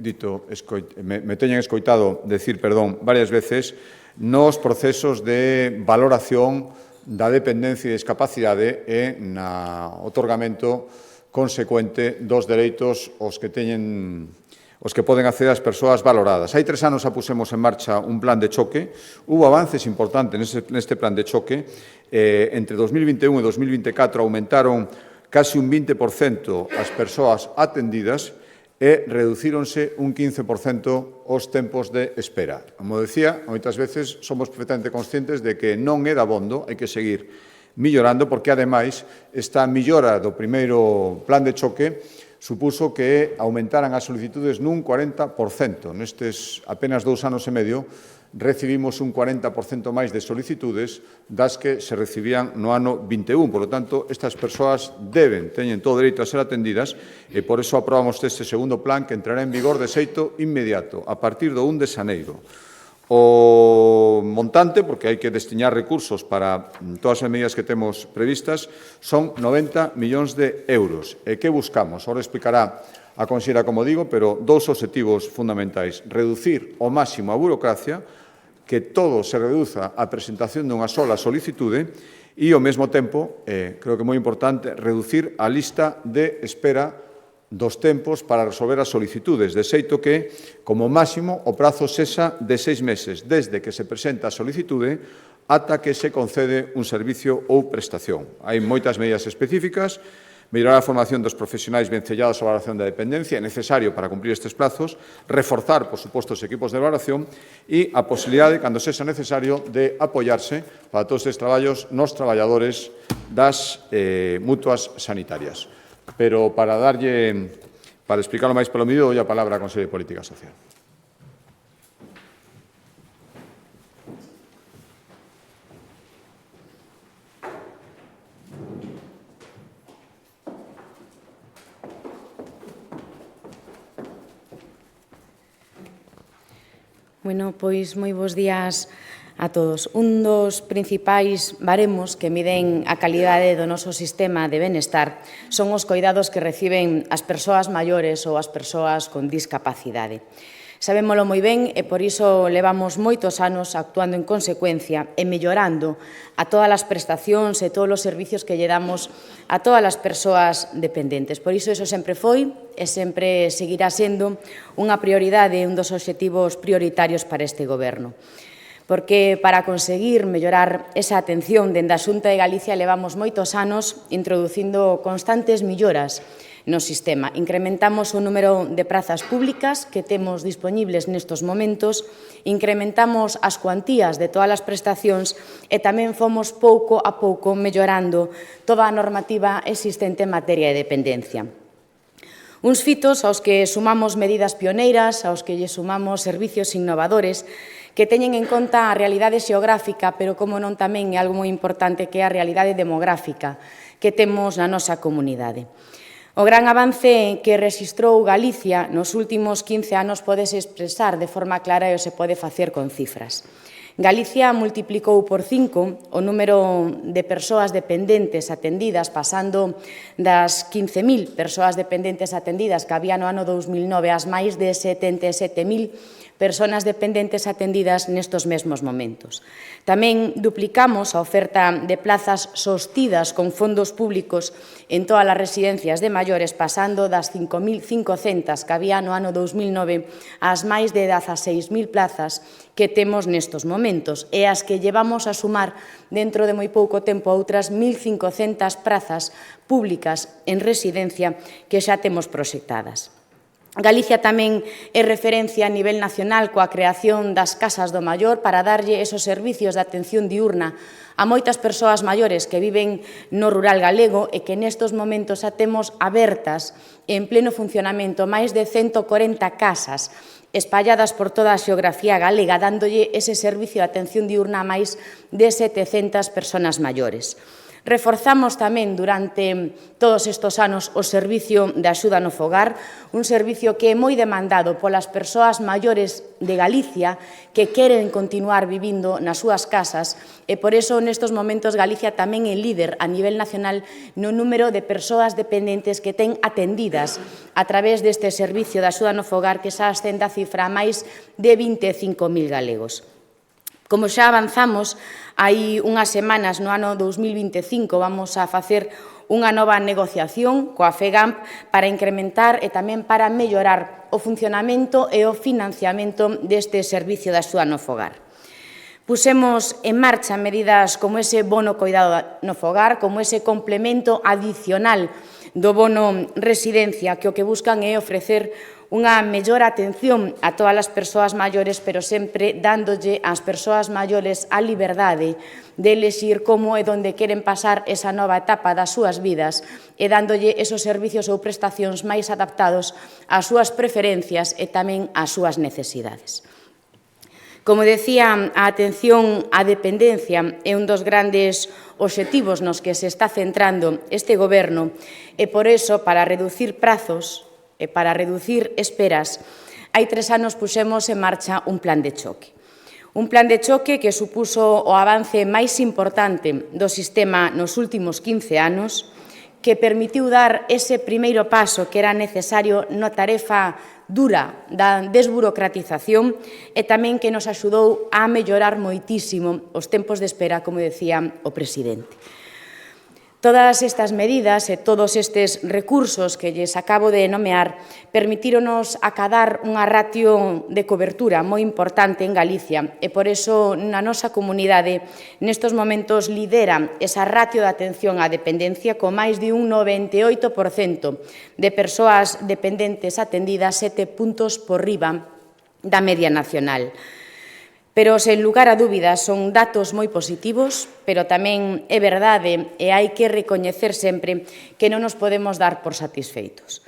escoitado decir, varias veces, nos procesos de valoración da dependencia e discapacidade e na otorgamento consecuente dos dereitos os que poden acceder as persoas valoradas. Hai 3 anos pusemos en marcha un plan de choque. Hubo avances importantes neste plan de choque. Entre 2021 e 2024 aumentaron casi un 20% as persoas atendidas e reducíronse un 15% os tempos de espera. Como decía, moitas veces somos perfectamente conscientes de que non é dabondo, hai que seguir millorando, porque, ademais, esta millora do primeiro plan de choque supuso que aumentaran as solicitudes nun 40%. Nestes apenas 2 anos e medio, recibimos un 40% máis de solicitudes das que se recibían no ano 21. Por lo tanto, estas persoas teñen todo o dereito a ser atendidas e por eso aprobamos este segundo plan que entrará en vigor de xeito inmediato, a partir do 1 de xaneiro. O montante, porque hai que destiñar recursos para todas as medidas que temos previstas, son 90 millóns de euros. E que buscamos? Ahora explicará a conselleira, como digo, pero 2 obxectivos fundamentais. Reducir ao máximo a burocracia, que todo se reduza a presentación dunha sola solicitude e, ao mesmo tempo, creo que é moi importante, reducir a lista de espera dos tempos para resolver as solicitudes, de xeito que, como máximo, o prazo sexa de 6 meses, desde que se presenta a solicitude ata que se concede un servicio ou prestación. Hai moitas medidas específicas, mellorar a formación dos profesionais vencellados á valoración da dependencia, é necesario para cumprir estes plazos, reforzar, por suposto, os equipos de valoración e a posibilidade, cando sexa necesario, de apoiarse para todos estes traballos nos traballadores das mutuas sanitarias. Pero para explicarlo máis polo miúdo, doy a palabra á Conselleira de Política Social. Bueno, pois moi bons días a todos. Un dos principais baremos que miden a calidade do noso sistema de benestar son os coidados que reciben as persoas maiores ou as persoas con discapacidade. Sabémolo moi ben e por iso levamos moitos anos actuando en consecuencia e mellorando a todas as prestacións e todos os servicios que lle damos a todas as persoas dependentes. Por iso sempre foi e sempre seguirá sendo unha prioridade, un dos obxectivos prioritarios para este Goberno. Porque para conseguir mellorar esa atención dende a Xunta de Galicia levamos moitos anos introducindo constantes melloras no sistema. Incrementamos o número de prazas públicas que temos disponibles nestes momentos, incrementamos as cuantías de todas as prestacións e tamén fomos pouco a pouco mellorando toda a normativa existente en materia de dependencia. Uns fitos aos que sumamos medidas pioneiras, aos que lle sumamos servicios innovadores, que teñen en conta a realidade xeográfica, pero, como non, tamén é algo moi importante, que é a realidade demográfica que temos na nosa comunidade. O gran avance que rexistrou Galicia nos últimos 15 anos pódese expresar de forma clara e se pode facer con cifras. Galicia multiplicou por 5 o número de persoas dependentes atendidas, pasando das 15.000 persoas dependentes atendidas que había no ano 2009 ás máis de 77.000 persoas dependentes atendidas nestos mesmos momentos. Tamén duplicamos a oferta de plazas sostidas con fondos públicos en todas as residencias de maiores, pasando das 5.500 que había no ano 2009 ás máis de 16.000 plazas que temos nestos momentos e as que llevamos a sumar dentro de moi pouco tempo outras 1.500 prazas públicas en residencia que xa temos proxectadas. Galicia tamén é referencia a nivel nacional coa creación das casas do maior para darlle esos servicios de atención diurna a moitas persoas maiores que viven no rural galego e que nestos momentos xa temos abertas en pleno funcionamento máis de 140 casas espalladas por toda a xeografía galega, dándolle ese servicio de atención diurna a máis de 700 persoas maiores. Reforzamos tamén durante todos estes anos o servicio de axuda no fogar, un servicio que é moi demandado polas persoas maiores de Galicia que queren continuar vivindo nas súas casas e por iso nestes momentos Galicia tamén é líder a nivel nacional no número de persoas dependentes que ten atendidas a través deste servicio de axuda no fogar que xa ascende a cifra a máis de 25.000 galegos. Como xa avanzamos, hai unhas semanas no ano 2025 vamos a facer unha nova negociación coa FEGAMP para incrementar e tamén para mellorar o funcionamento e o financiamento deste servicio de axuda no fogar. Pusemos en marcha medidas como ese bono coidado no fogar, como ese complemento adicional do bono residencia, que o que buscan é ofrecer unha mellor atención a todas as persoas maiores, pero sempre dándolle ás persoas maiores a liberdade de elexir como e onde queren pasar esa nova etapa das súas vidas e dándolle esos servicios ou prestacións máis adaptados ás súas preferencias e tamén ás súas necesidades. Como decía, a atención á dependencia é un dos grandes obxectivos nos que se está centrando este Goberno e, por iso, para reducir prazos e para reducir esperas, hai 3 anos puxemos en marcha un plan de choque. Un plan de choque que supuso o avance máis importante do sistema nos últimos 15 anos, que permitiu dar ese primeiro paso que era necesario na tarefa dura da desburocratización e tamén que nos axudou a mellorar moitísimo os tempos de espera, como decía o presidente. Todas estas medidas e todos estes recursos que lles acabo de nomear permitíronos acadar unha ratio de cobertura moi importante en Galicia e por iso na nosa comunidade nestes momentos lidera esa ratio de atención á dependencia con máis de un 98% de persoas dependentes atendidas 7 puntos por riba da media nacional. Pero, sen lugar a dúbidas, son datos moi positivos, pero tamén é verdade e hai que recoñecer sempre que non nos podemos dar por satisfeitos,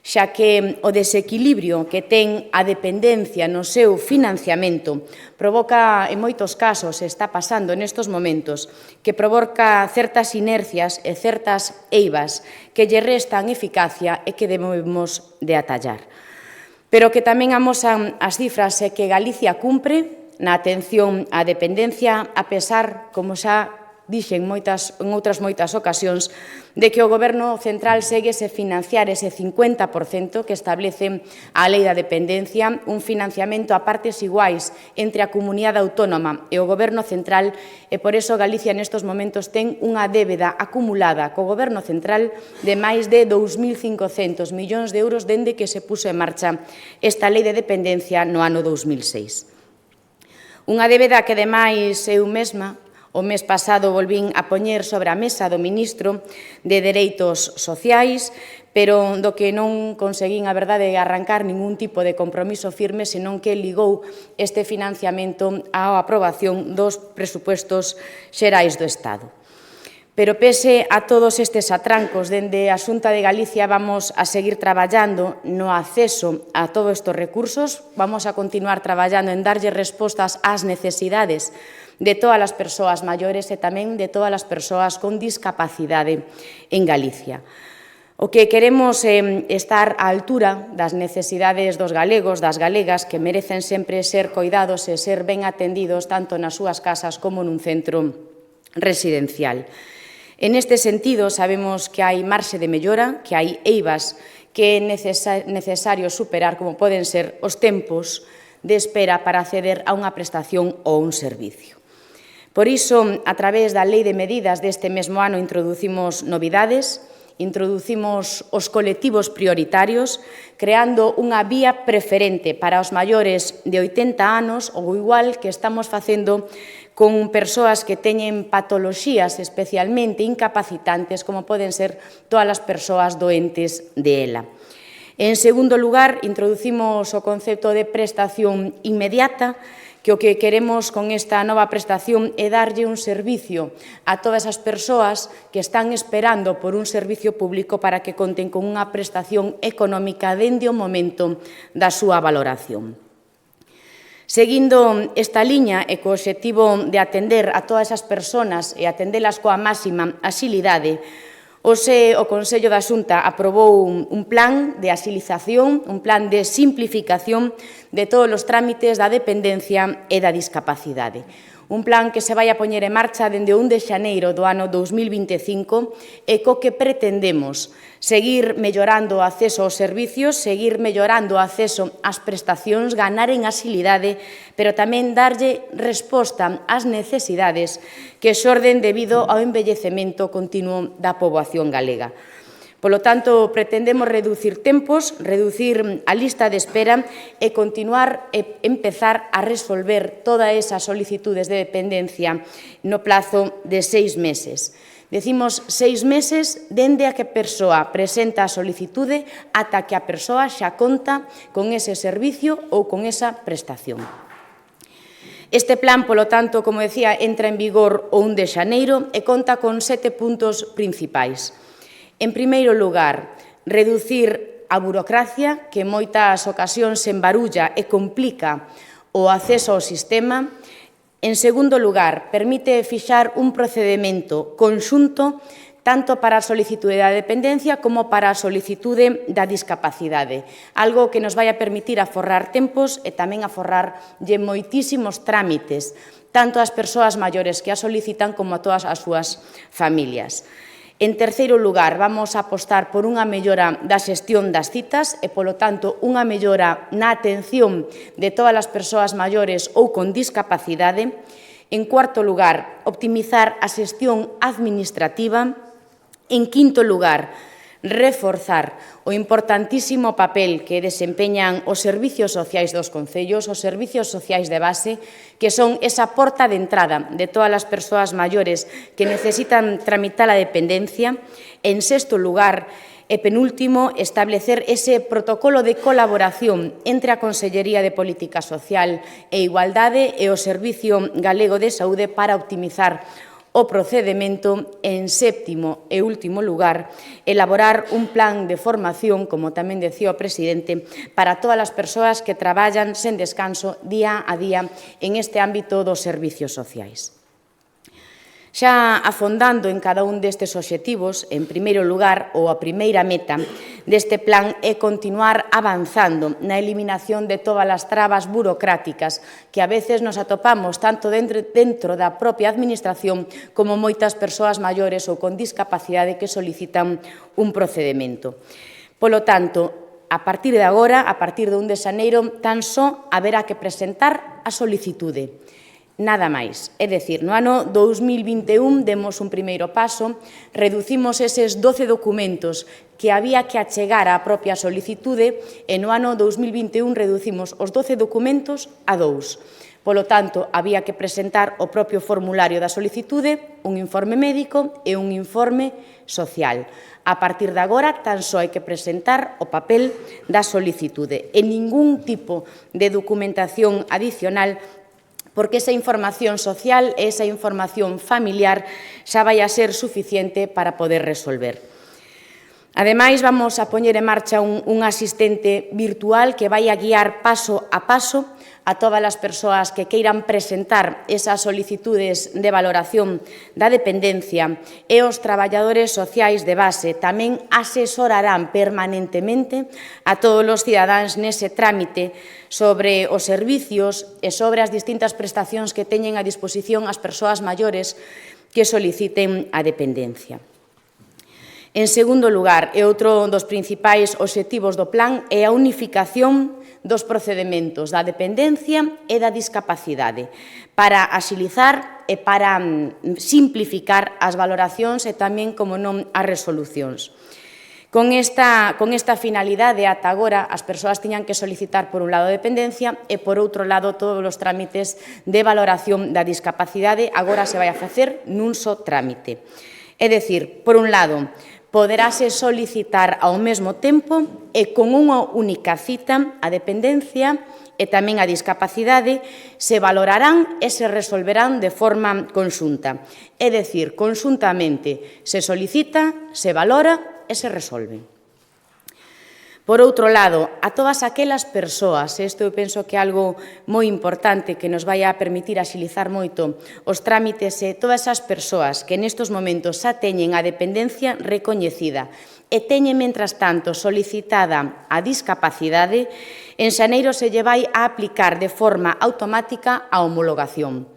xa que o desequilibrio que ten a dependencia no seu financiamento provoca, en moitos casos, está pasando nestes momentos, que provoca certas inercias e certas eivas que lle restan eficacia e que debemos de atallar. Pero que tamén amosan as cifras é que Galicia cumpre na atención á dependencia, a pesar, como xa dixen en outras moitas ocasións, de que o Goberno central segue se financiar ese 50% que establece a Lei da Dependencia, un financiamento a partes iguais entre a Comunidade Autónoma e o Goberno central, e por iso Galicia nestes momentos ten unha débeda acumulada co Goberno central de máis de 2.500 millóns de euros dende que se puso en marcha esta Lei de Dependencia no ano 2006. Unha débeda que, ademais, eu mesma, o mes pasado, volvín a poñer sobre a mesa do ministro de Dereitos Sociais, pero do que non conseguín, a verdade, arrancar ningún tipo de compromiso firme, senón que ligou este financiamento á aprobación dos presupuestos xerais do Estado. Pero, pese a todos estes atrancos, dende a Xunta de Galicia vamos a seguir traballando no acceso a todos estes recursos, vamos a continuar traballando en darlle respostas ás necesidades de todas as persoas maiores e tamén de todas as persoas con discapacidade en Galicia. O que queremos é estar á altura das necesidades dos galegos, das galegas, que merecen sempre ser coidados e ser ben atendidos tanto nas súas casas como nun centro residencial. En este sentido, sabemos que hai marxe de mellora, que hai eivas que é necesario superar, como poden ser os tempos de espera para acceder a unha prestación ou un servicio. Por iso, a través da Lei de Medidas deste mesmo ano, introducimos novidades, introducimos os colectivos prioritarios, creando unha vía preferente para os maiores de 80 anos, ou igual que estamos facendo con persoas que teñen patoloxías especialmente incapacitantes, como poden ser todas as persoas doentes de ELA. En segundo lugar, introducimos o concepto de prestación inmediata, que o que queremos con esta nova prestación é darlle un servicio a todas as persoas que están esperando por un servicio público para que conten con unha prestación económica dende o momento da súa valoración. Seguindo esta liña e co obxectivo de atender a todas as persoas e atendelas coa máxima axilidade, o Consello da Xunta aprobou un plan de axilización, un plan de simplificación de todos os trámites da dependencia e da discapacidade. Un plan que se vai a poñer en marcha dende o 1 de xaneiro do ano 2025 e co que pretendemos seguir mellorando o acceso aos servicios, seguir mellorando o acceso ás prestacións, ganar en axilidade, pero tamén darlle resposta ás necesidades que xorden debido ao envellecemento continuo da poboación galega. Polo tanto, pretendemos reducir tempos, reducir a lista de espera e continuar e empezar a resolver todas esas solicitudes de dependencia no plazo de 6 meses. Decimos 6 meses dende a que a persoa presenta a solicitude ata que a persoa xa conta con ese servicio ou con esa prestación. Este plan, polo tanto, como decía, entra en vigor o 1 de xaneiro e conta con 7 puntos principais. En primeiro lugar, reducir a burocracia, que en moitas ocasións se embarulla e complica o acceso ao sistema. En segundo lugar, permite fixar un procedemento conxunto tanto para a solicitude da dependencia como para a solicitude da discapacidade, algo que nos vai a permitir aforrar tempos e tamén aforrarlle moitísimos trámites, tanto ás persoas maiores que a solicitan como a todas as súas familias. En terceiro lugar, vamos a apostar por unha mellora da xestión das citas e, polo tanto, unha mellora na atención de todas as persoas maiores ou con discapacidade. En cuarto lugar, optimizar a xestión administrativa. En quinto lugar, reforzar o importantísimo papel que desempeñan os servicios sociais dos concellos, os servicios sociais de base, que son esa porta de entrada de todas as persoas maiores que necesitan tramitar a dependencia. En sexto lugar, e penúltimo, establecer ese protocolo de colaboración entre a Consellería de Política Social e Igualdade e o Servicio Galego de Saúde para optimizar o procedemento. En séptimo e último lugar, elaborar un plan de formación, como tamén decía o presidente, para todas as persoas que traballan sen descanso día a día en este ámbito dos servicios sociais. Xa afondando en cada un destes obxectivos, en primeiro lugar, ou a primeira meta deste plan é continuar avanzando na eliminación de todas as trabas burocráticas que a veces nos atopamos tanto dentro da propia administración como moitas persoas maiores ou con discapacidade que solicitan un procedemento. Polo tanto, a partir de agora, a partir do 1 de xaneiro, tan só haberá que presentar a solicitude. Nada máis. É dicir, no ano 2021 demos un primeiro paso, reducimos eses 12 documentos que había que achegar á propia solicitude e no ano 2021 reducimos os 12 documentos a 2. Polo tanto, había que presentar o propio formulario da solicitude, un informe médico e un informe social. A partir de agora, tan só hai que presentar o papel da solicitude e ningún tipo de documentación adicional, porque esa información social e esa información familiar xa vai a ser suficiente para poder resolver. Ademais, vamos a poñer en marcha un asistente virtual que vai a guiar paso a paso a todas as persoas que queiran presentar esas solicitudes de valoración da dependencia e os traballadores sociais de base tamén asesorarán permanentemente a todos os cidadáns nese trámite sobre os servicios e sobre as distintas prestacións que teñen a disposición as persoas maiores que soliciten a dependencia. En segundo lugar, e outro dos principais obxectivos do plan é a unificación dos procedementos da dependencia e da discapacidade para axilizar e para simplificar as valoracións e tamén, como non, as resolucións. Con esta finalidade, ata agora, as persoas tiñan que solicitar, por un lado, a dependencia e, por outro lado, todos os trámites de valoración da discapacidade. Agora se vai a facer nun só trámite. É dicir, por un lado, poderase solicitar ao mesmo tempo e con unha única cita a dependencia e tamén a discapacidade se valorarán e se resolverán de forma conxunta. É dicir, conxuntamente se solicita, se valora e se resolve. Por outro lado, a todas aquelas persoas, isto eu penso que é algo moi importante que nos vai a permitir axilizar moito os trámites, todas esas persoas que nestes momentos xa teñen a dependencia recoñecida e teñen, mentras tanto, solicitada a discapacidade, en xaneiro se lle vai a aplicar de forma automática a homologación.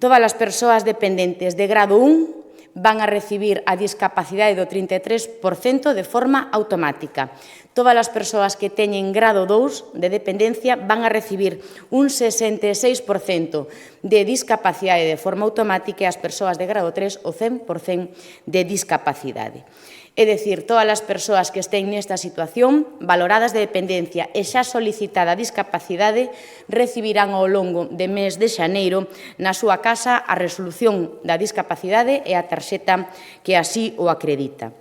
Todas as persoas dependentes de grado 1 van a recibir a discapacidade do 33% de forma automática. Todas as persoas que teñen grado 2 de dependencia van a recibir un 66% de discapacidade de forma automática e as persoas de grado 3 o 100% de discapacidade. É dicir, todas as persoas que estén nesta situación, valoradas de dependencia e xa solicitada a discapacidade, recibirán ao longo de mes de xaneiro na súa casa a resolución da discapacidade e a tarxeta que así o acredita.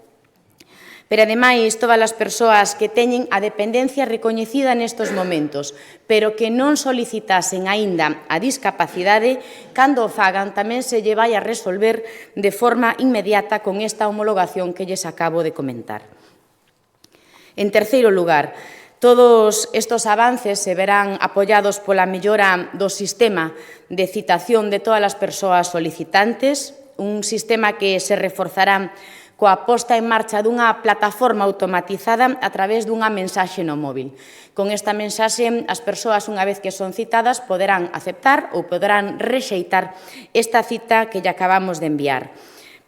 Pero, ademais, todas as persoas que teñen a dependencia recoñecida nestes momentos, pero que non solicitasen aínda a discapacidade, cando o fagan tamén se lle vai a resolver de forma inmediata con esta homologación que lles acabo de comentar. En terceiro lugar, todos estes avances se verán apoiados pola mellora do sistema de citación de todas as persoas solicitantes, un sistema que se reforzará coa posta en marcha dunha plataforma automatizada a través dunha mensaxe no móvil. Con esta mensaxe, as persoas, unha vez que son citadas, poderán aceptar ou poderán rexeitar esta cita que lle acabamos de enviar.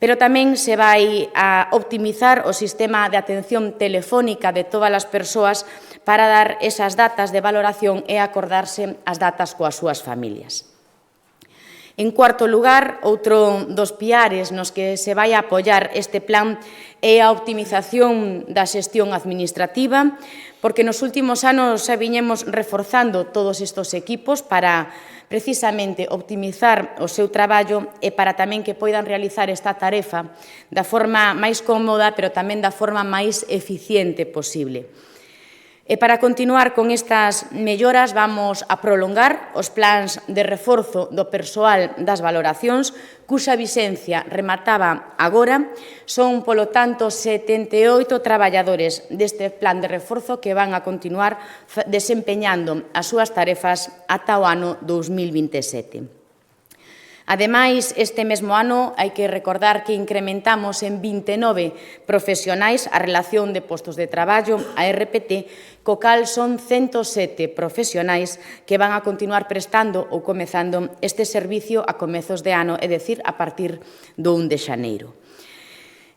Pero tamén se vai a optimizar o sistema de atención telefónica de todas as persoas para dar esas datas de valoración e acordarse as datas coas súas familias. En cuarto lugar, outro dos piares nos que se vai a apoiar este plan é a optimización da xestión administrativa, porque nos últimos anos xa viñemos reforzando todos estes equipos para precisamente optimizar o seu traballo e para tamén que poidan realizar esta tarefa da forma máis cómoda, pero tamén da forma máis eficiente posible. E para continuar con estas melloras vamos a prolongar os plans de reforzo do persoal das valoracións, cuxa vixencia remataba agora. Son, polo tanto, 78 traballadores deste plan de reforzo que van a continuar desempeñando as súas tarefas ata o ano 2027. Ademais, este mesmo ano hai que recordar que incrementamos en 29 profesionais a relación de postos de traballo, a RPT, co cal son 107 profesionais que van a continuar prestando ou comezando este servicio a comezos de ano, é dicir, a partir do 1 de xaneiro.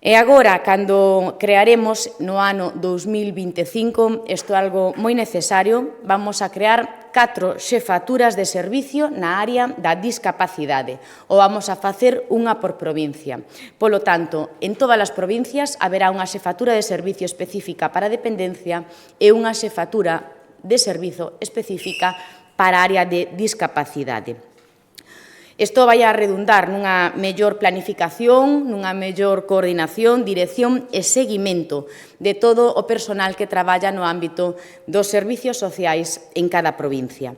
E agora, cando crearemos no ano 2025, isto é algo moi necesario, vamos a crear 4 xefaturas de servicio na área da discapacidade, ou vamos a facer unha por provincia. Polo tanto, en todas as provincias haberá unha xefatura de servicio específica para a dependencia e unha xefatura de servizo específica para a área de discapacidade. Isto vai a redundar nunha mellor planificación, nunha mellor coordinación, dirección e seguimento de todo o personal que traballa no ámbito dos servicios sociais en cada provincia.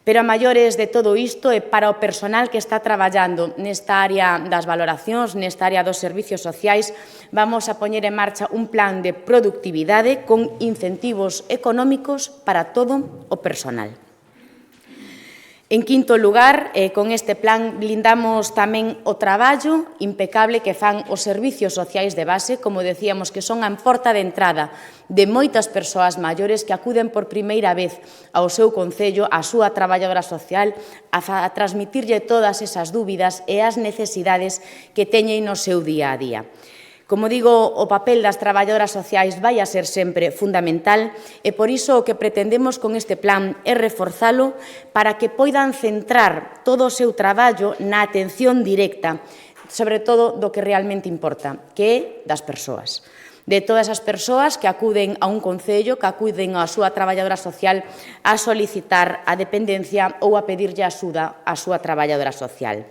Pero a maiores de todo isto e para o personal que está traballando nesta área das valoracións, nesta área dos servicios sociais, vamos a poñer en marcha un plan de productividade con incentivos económicos para todo o personal. En quinto lugar, con este plan blindamos tamén o traballo impecable que fan os servicios sociais de base, como decíamos, que son a porta de entrada de moitas persoas maiores que acuden por primeira vez ao seu concello, á súa traballadora social, a transmitirlle todas esas dúbidas e as necesidades que teñen no seu día a día. Como digo, o papel das traballadoras sociais vai a ser sempre fundamental e por iso o que pretendemos con este plan é reforzalo para que poidan centrar todo o seu traballo na atención directa, sobre todo do que realmente importa, que é das persoas. De todas as persoas que acuden a un concello, que acuden á súa traballadora social a solicitar a dependencia ou a pedirlle axuda á súa traballadora social.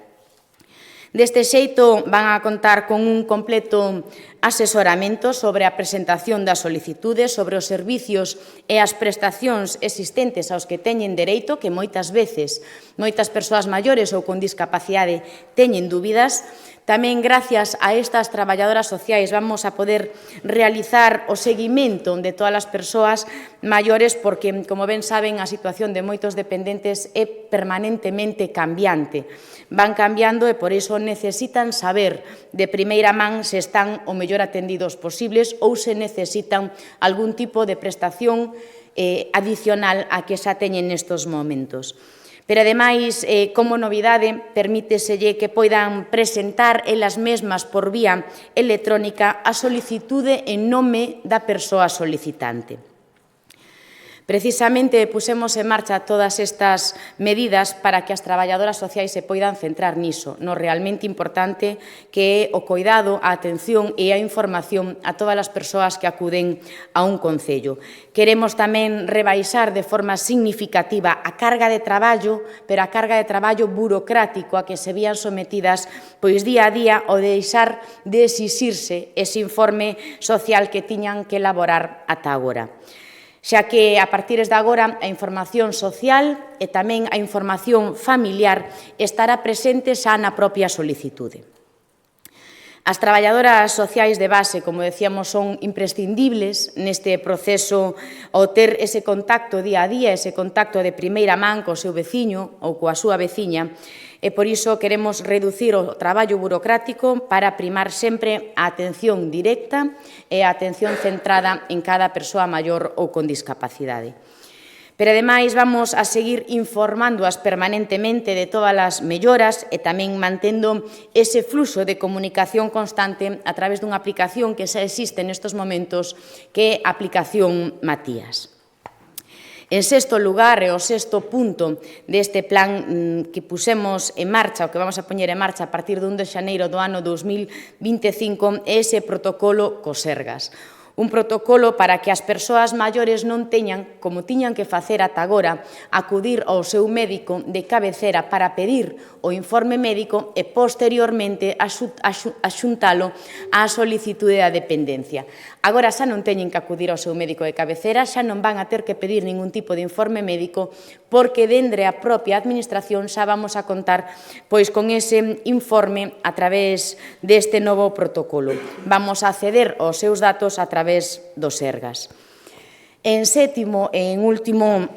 Deste xeito, van a contar con un completo asesoramento sobre a presentación das solicitudes, sobre os servicios e as prestacións existentes aos que teñen dereito, que moitas veces moitas persoas maiores ou con discapacidade teñen dúbidas. Tamén, gracias a estas traballadoras sociais, vamos a poder realizar o seguimento de todas as persoas maiores porque, como ben saben, a situación de moitos dependentes é permanentemente cambiante. Van cambiando e, por iso, necesitan saber de primeira man se están o mellor atendidos posibles ou se necesitan algún tipo de prestación adicional a que xa teñen nestes momentos. Pero, ademais, como novidade, permíteselle que poidan presentar elas mesmas por vía electrónica a solicitude en nome da persoa solicitante. Precisamente pusemos en marcha todas estas medidas para que as traballadoras sociais se poidan centrar niso, no realmente importante que é o coidado, a atención e a información a todas as persoas que acuden a un concello. Queremos tamén rebaixar de forma significativa a carga de traballo, pero a carga de traballo burocrático a que se vían sometidas pois día a día o deixar de exixirse ese informe social que tiñan que elaborar ata agora. Xa que, a partir de agora, a información social e tamén a información familiar estará presente xa na propia solicitude. As traballadoras sociais de base, como decíamos, son imprescindibles neste proceso ao ter ese contacto día a día, ese contacto de primeira man co seu veciño ou coa súa veciña, e por iso queremos reducir o traballo burocrático para primar sempre a atención directa e a atención centrada en cada persoa maior ou con discapacidade. Pero, ademais, vamos a seguir informándoas permanentemente de todas as melloras e tamén mantendo ese fluxo de comunicación constante a través dunha aplicación que xa existe nestes momentos, que é a aplicación Matías. En sexto lugar, e o sexto punto deste plan que pusemos en marcha, o que vamos a poñer en marcha a partir do 1 de xaneiro do ano 2025, é ese protocolo co Sergas. Un protocolo para que as persoas maiores non teñan, como tiñan que facer ata agora, acudir ao seu médico de cabecera para pedir o informe médico e, posteriormente, axuntalo á solicitude da dependencia. Agora xa non teñen que acudir ao seu médico de cabecera, xa non van a ter que pedir ningún tipo de informe médico, porque dende a propia administración xa vamos a contar pois con ese informe a través deste novo protocolo. Vamos a acceder aos seus datos a través do Sergas. En sétimo e en último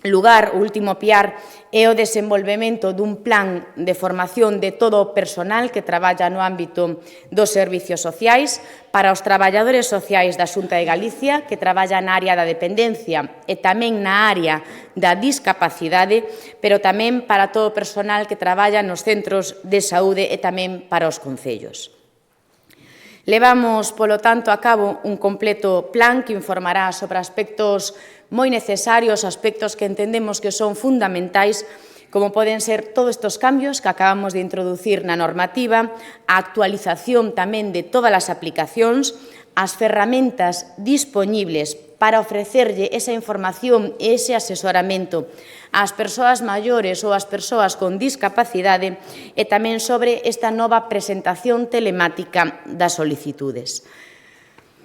lugar, o último piar, é o desenvolvemento dun plan de formación de todo o personal que traballa no ámbito dos servicios sociais para os traballadores sociais da Xunta de Galicia que traballa na área da dependencia e tamén na área da discapacidade, pero tamén para todo o personal que traballa nos centros de saúde e tamén para os concellos. Levamos, polo tanto, a cabo un completo plan que informará sobre aspectos moi necesarios, aspectos que entendemos que son fundamentais, como poden ser todos estes cambios que acabamos de introducir na normativa, a actualización tamén de todas as aplicacións, as ferramentas dispoñibles para ofrecerlle esa información e ese asesoramento ás persoas maiores ou ás persoas con discapacidade e tamén sobre esta nova presentación telemática das solicitudes.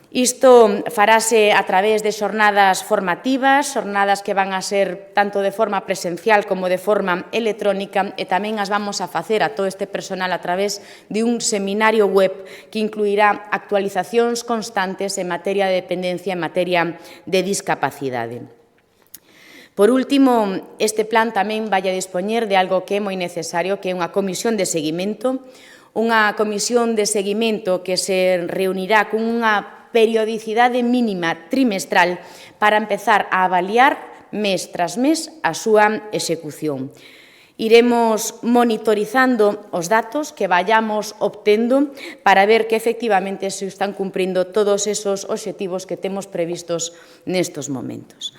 Isto farase a través de xornadas formativas, xornadas que van a ser tanto de forma presencial como de forma electrónica e tamén as vamos a facer a todo este personal a través de un seminario web que incluirá actualizacións constantes en materia de dependencia, en materia de discapacidade. Por último, este plan tamén vai a dispoñer de algo que é moi necesario, que é unha comisión de seguimento que se reunirá con unha periodicidade mínima trimestral para empezar a avaliar mes tras mes a súa execución. Iremos monitorizando os datos que vayamos obtendo para ver que efectivamente se están cumprindo todos esos obxectivos que temos previstos nestes momentos.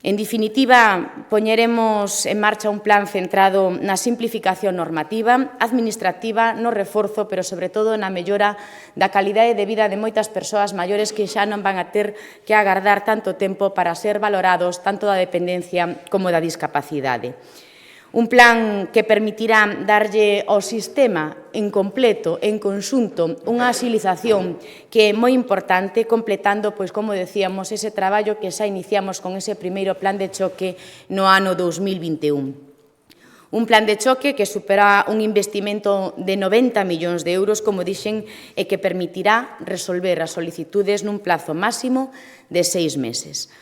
En definitiva, poñeremos en marcha un plan centrado na simplificación normativa, administrativa, no reforzo, pero sobre todo na mellora da calidade de vida de moitas persoas maiores que xa non van a ter que agardar tanto tempo para ser valorados tanto da dependencia como da discapacidade. Un plan que permitirá darlle ao sistema en completo, en conxunto, unha axilización que é moi importante, completando, pois, como decíamos, ese traballo que xa iniciamos con ese primeiro plan de choque no ano 2021. Un plan de choque que supera un investimento de 90 millóns de euros, como dixen, e que permitirá resolver as solicitudes nun plazo máximo de 6 meses.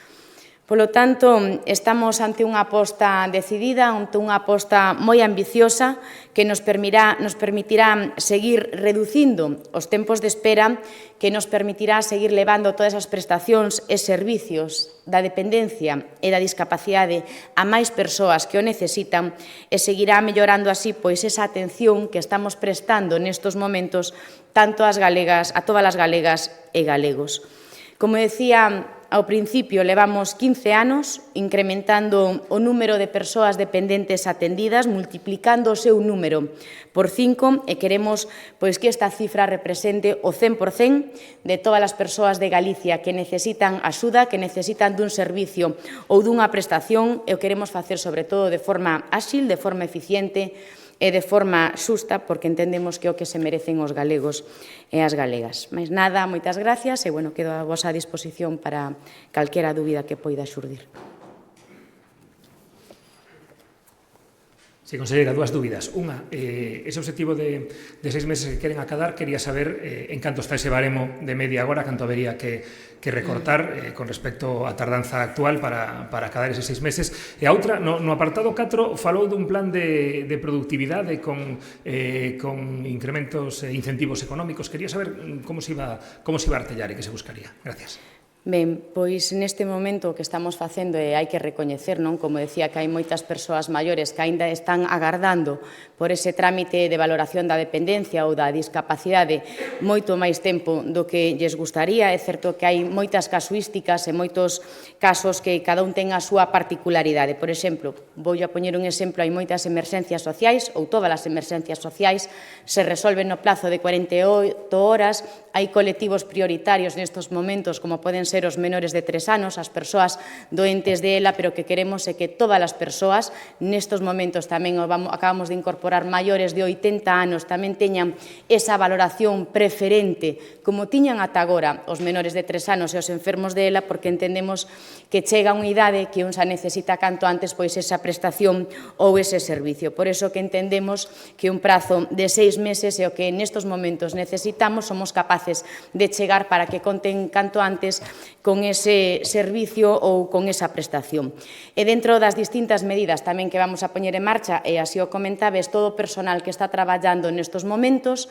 Polo tanto, estamos ante unha aposta decidida, ante unha aposta moi ambiciosa que nos permitirá seguir reducindo os tempos de espera, que nos permitirá seguir levando todas as prestacións e servicios da dependencia e da discapacidade a máis persoas que o necesitan e seguirá mellorando así pois esa atención que estamos prestando nestos momentos tanto a todas as galegas e galegos. Como decía ao principio, levamos 15 anos incrementando o número de persoas dependentes atendidas, multiplicando o seu número por 5 e queremos pois que esta cifra represente o 100% de todas as persoas de Galicia que necesitan axuda, que necesitan dun servicio ou dunha prestación e o queremos facer sobre todo de forma áxil, de forma eficiente e de forma xusta, porque entendemos que é o que se merecen os galegos e as galegas. Mais nada, moitas gracias e, bueno, quedo a vosa disposición para calquera dúbida que poida xurdir. Sí, conselleira, dúas dúbidas. Unha, ese objetivo de 6 meses que queren acadar, quería saber en canto está ese baremo de media agora, canto habería que recortar con respecto á tardanza actual para acadar eses 6 meses. E a outra, no apartado 4, falou dun plan de productividade con incrementos e incentivos económicos. Quería saber como se iba a artellar e que se buscaría. Gracias. Ben, pois neste momento o que estamos facendo e hai que recoñecer, non? Como decía, que hai moitas persoas maiores que aínda están agardando por ese trámite de valoración da dependencia ou da discapacidade moito máis tempo do que lles gustaría. É certo que hai moitas casuísticas e moitos casos que cada un ten a súa particularidade. Por exemplo, vou a poñer un exemplo, hai moitas emerxencias sociais ou todas as emerxencias sociais se resolven no plazo de 48 horas. Hai colectivos prioritarios nestes momentos como poden ser os menores de 3 anos, as persoas doentes de ELA, pero que queremos é que todas as persoas, nestes momentos tamén acabamos de incorporar maiores de 80 anos, tamén teñan esa valoración preferente, como tiñan ata agora os menores de 3 anos e os enfermos de ELA, porque entendemos que chega unha idade que un xa necesita canto antes pois esa prestación ou ese servicio. Por iso que entendemos que un prazo de 6 meses é o que nestes momentos necesitamos, somos capaces de chegar para que conten canto antes con ese servicio ou con esa prestación. E dentro das distintas medidas tamén que vamos a poñer en marcha, e así o comentabes, todo o personal que está traballando nestes momentos,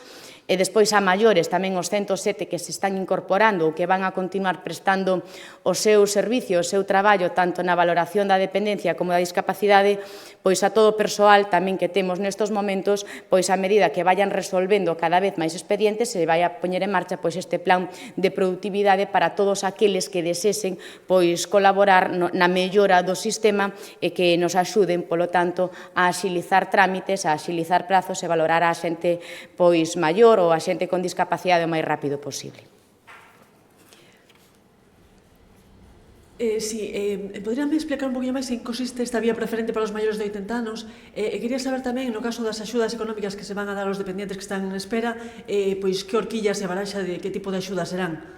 e despois a maiores, tamén os 107 que se están incorporando ou que van a continuar prestando o seu servicio, o seu traballo, tanto na valoración da dependencia como da discapacidade, pois a todo o persoal tamén que temos nestes momentos, pois a medida que vayan resolvendo cada vez máis expedientes, se vai a poñer en marcha pois este plan de productividade para todos aqueles que desesen pois colaborar na mellora do sistema e que nos axuden, polo tanto, a axilizar trámites, a axilizar prazos e valorar a xente pois maior ou a xente con discapacidade o máis rápido posible. Poderíame explicar un poquinho máis en consiste esta vía preferente para os maiores de 80 anos? Quería saber tamén, no caso das axudas económicas que se van a dar aos dependentes que están en espera, pois que horquillas e baraxa de que tipo de axudas serán?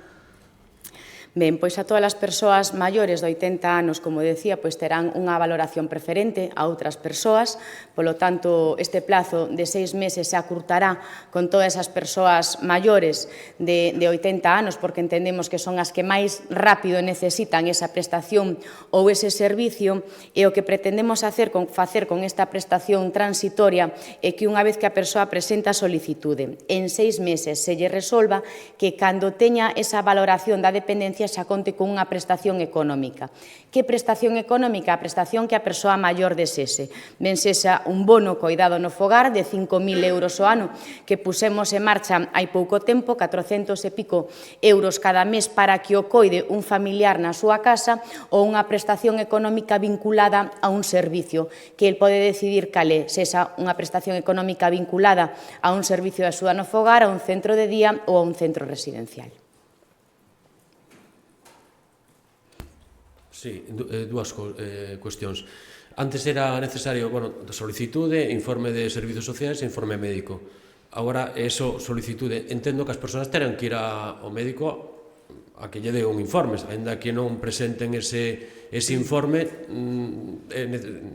Ben, pois a todas as persoas maiores de 80 anos, como decía, pois terán unha valoración preferente a outras persoas, polo tanto, este plazo de 6 meses se acurtará con todas as persoas maiores de 80 anos, porque entendemos que son as que máis rápido necesitan esa prestación ou ese servicio, e o que pretendemos facer con esta prestación transitoria é que unha vez que a persoa presenta a solicitude, en 6 meses se lle resolva que cando teña esa valoración da dependencia xa conte con unha prestación económica. Que prestación económica? A prestación que a persoa maior desese. Ben sexa un bono coidado no fogar de 5.000 euros ao ano que pusemos en marcha hai pouco tempo, 400 e pico euros cada mes para que o coide un familiar na súa casa, ou unha prestación económica vinculada a un servicio que el pode decidir cal é, sexa unha prestación económica vinculada a un servicio de axuda no fogar, a un centro de día ou a un centro residencial. Sí, dúas cuestións. Antes era necesario, solicitude, informe de servizos sociais e informe médico. Agora, eso, solicitude, entendo que as persoas terán que ir ao médico a que lle dé un informe, ainda que non presenten ese informe,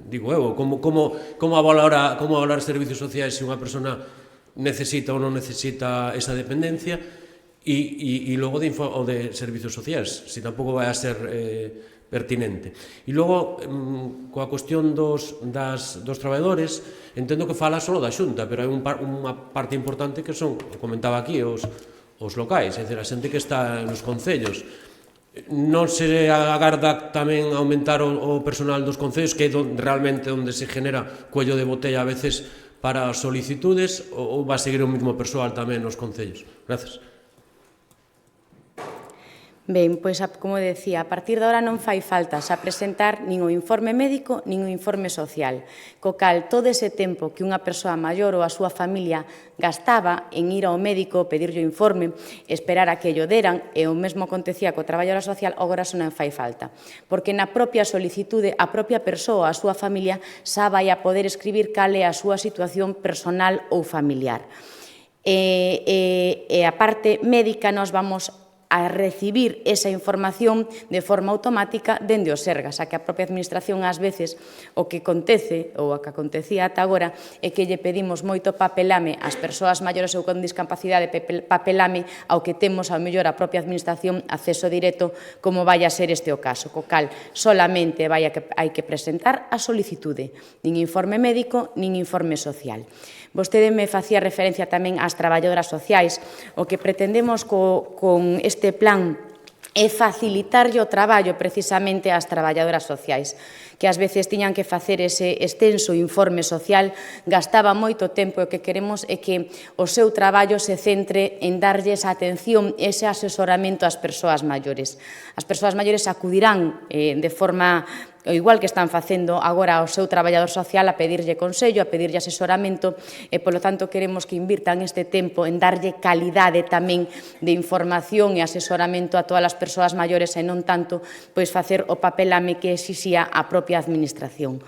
digo eu, como valorar servizos sociais se unha persona necesita ou non necesita esa dependencia, e logo de servizos sociais, se tampouco vai a ser pertinente. E logo, coa cuestión dos traballadores, entendo que fala só da Xunta, pero hai unha parte importante que son, comentaba aquí, os locais, é dicir, a xente que está nos concellos. Non se agarda tamén aumentar o personal dos concellos, que é realmente onde se genera cuello de botella a veces para solicitudes, ou vai seguir o mesmo persoal tamén nos concellos? Grazas. Ben, pois, como decía, a partir de agora non fai falta xa presentar nin o informe médico nin o informe social, co cal todo ese tempo que unha persoa maior ou a súa familia gastaba en ir ao médico, pedirlle o informe, esperar a que llo deran, e o mesmo acontecía co traballadora social, agora xa non fai falta, porque na propia solicitude a propia persoa, a súa familia, xa vai a poder escribir cal é a súa situación personal ou familiar. E a parte médica nos vamos a recibir esa información de forma automática dende o Sergas, a que a propia administración ás veces o que acontece, ou a que acontecía ata agora, é que lle pedimos moito papelame ás persoas maiores ou con discapacidade, papelame ao que temos ao mellor a propia administración acceso directo, como vai a ser este o caso, co cal solamente hai que presentar a solicitude, nin informe médico, nin informe social. Vostede me facía referencia tamén ás traballadoras sociais. O que pretendemos con este plan é facilitarlle o traballo precisamente ás traballadoras sociais, que ás veces tiñan que facer ese extenso informe social, gastaba moito tempo, e o que queremos é que o seu traballo se centre en darlles atención, ese asesoramento ás persoas maiores. As persoas maiores acudirán de forma igual que están facendo agora ao seu traballador social, a pedirlle consello, a pedirlle asesoramento, e, polo tanto, queremos que invirtan este tempo en darlle calidade tamén de información e asesoramento a todas as persoas maiores, e non tanto facer o papelame que exixía a propia administración.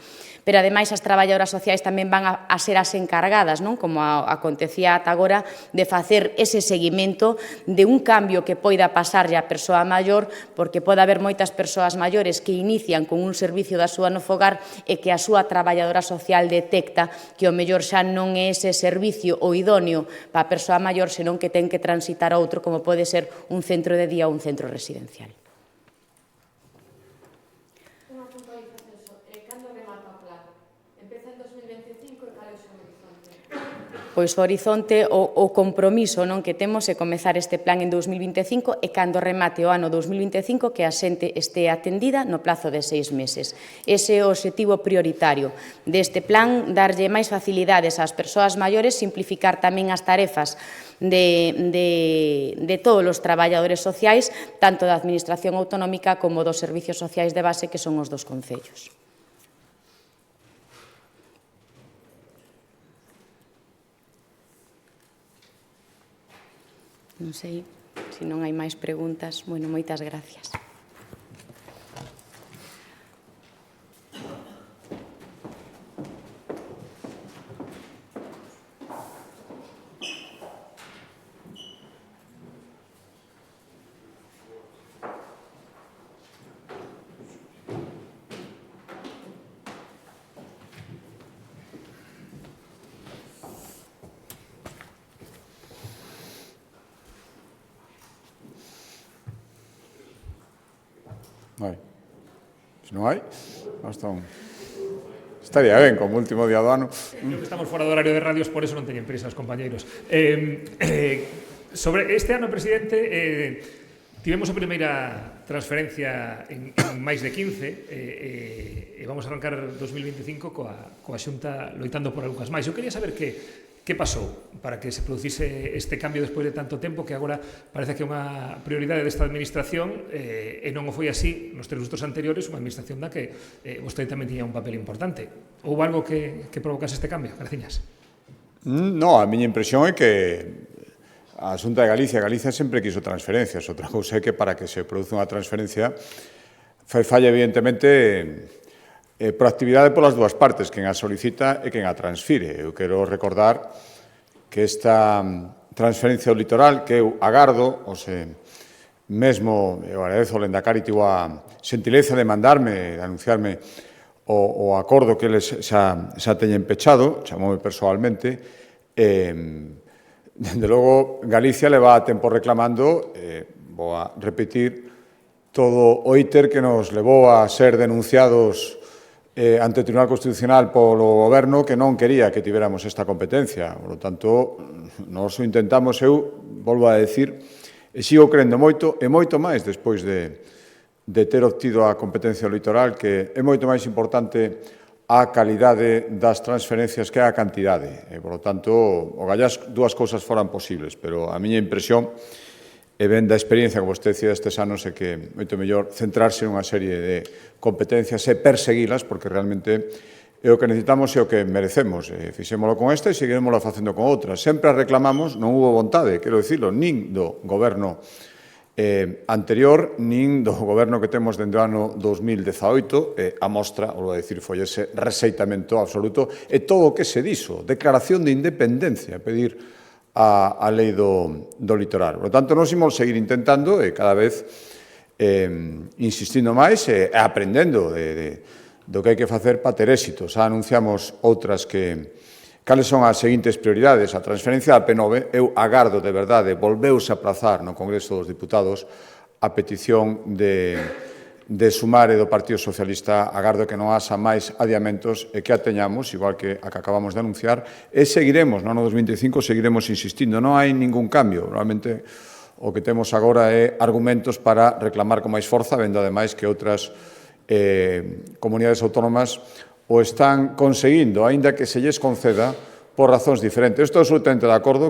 Pero, ademais, as traballadoras sociais tamén van a ser as encargadas, como acontecía ata agora, de facer ese seguimento de un cambio que poida pasarlle á persoa maior, porque pode haber moitas persoas maiores que inician con un servicio da súa no fogar e que a súa traballadora social detecta que o mellor xa non é ese servicio o idóneo para a persoa maior, senón que ten que transitar a outro, como pode ser un centro de día ou un centro residencial. Pois o horizonte, o compromiso que temos é comezar este plan en 2025 e cando remate o ano 2025 que a xente este atendida no plazo de 6 meses. Ese é o obxectivo prioritario deste plan, darlle máis facilidades ás persoas maiores, simplificar tamén as tarefas de todos os traballadores sociais, tanto da Administración Autonómica como dos servicios sociais de base, que son os dos concellos. Non sei se non hai máis preguntas. Bueno, moitas gracias. Se non hai, basta un... Estaría ben, como último día do ano. Creo que estamos fora do horario de radios, por eso non teñen prisa os compañeiros. Sobre este ano, presidente, tivemos a primeira transferencia en máis de 15 e vamos a arrancar 2025 coa Xunta loitando por algunhas máis. Eu quería saber que pasou para que se producise este cambio despois de tanto tempo, que agora parece que é unha prioridade desta administración e non o foi así nos 3 lustros anteriores, unha administración da que vostede tamén tiña un papel importante. Houve algo que provocase este cambio? Graciñas. No, a miña impresión é que a Xunta de Galicia sempre quiso transferencias. Outra cousa é que para que se produza unha transferencia fai falla, evidentemente, proactividade polas dúas partes, quen a solicita e quen a transfire. Eu quero recordar que esta transferencia ao litoral, que eu agardo, mesmo, eu agradezo ao Lendakari tivo a xentileza de mandarme, de anunciarme o acordo que eles xa teñen pechado, chamoume persoalmente, dende logo, Galicia leva tempo reclamando, vou a repetir, todo o íter que nos levou a ser denunciados ante o Tribunal Constitucional polo Goberno que non quería que tiveramos esta competencia. Por lo tanto, nós o intentamos, eu volvo a decir, e sigo crendo moito, e moito máis despois de ter obtido a competencia litoral, que é moito máis importante a calidade das transferencias que a cantidade. E, por lo tanto, o gallás dúas cousas foran posibles, pero a miña impresión, e ben da experiencia que vostede decía estes anos, é que moito mellor centrarse nunha serie de competencias e perseguilas, porque realmente é o que necesitamos e o que merecemos. Fixémolo con esta e seguiremoslo facendo con outras. Sempre as reclamamos, non hubo vontade, quero dicirlo, nin do goberno anterior, nin do goberno que temos dende o ano 2018, a mostra, vou a dicir, foi ese rexeitamento absoluto, e todo o que se dixo, declaración de independencia, pedir a lei do litoral. Por tanto, nós imos seguir intentando, e cada vez insistindo máis e aprendendo do que hai que facer para ter éxito. Xa anunciamos outras cales son as seguintes prioridades. A transferencia da P9, eu agardo de verdade, volveuse a aplazar no Congreso dos Diputados a petición de Sumare do Partido Socialista, agardo que non haxa máis adiamentos e que a teñamos, igual que a que acabamos de anunciar, e seguiremos, no ano 2025, seguiremos insistindo. Non hai ningún cambio. Normalmente, o que temos agora é argumentos para reclamar con máis forza, vendo ademais que outras comunidades autónomas o están conseguindo, aínda que se lles conceda por razóns diferentes. Estou absolutamente de acordo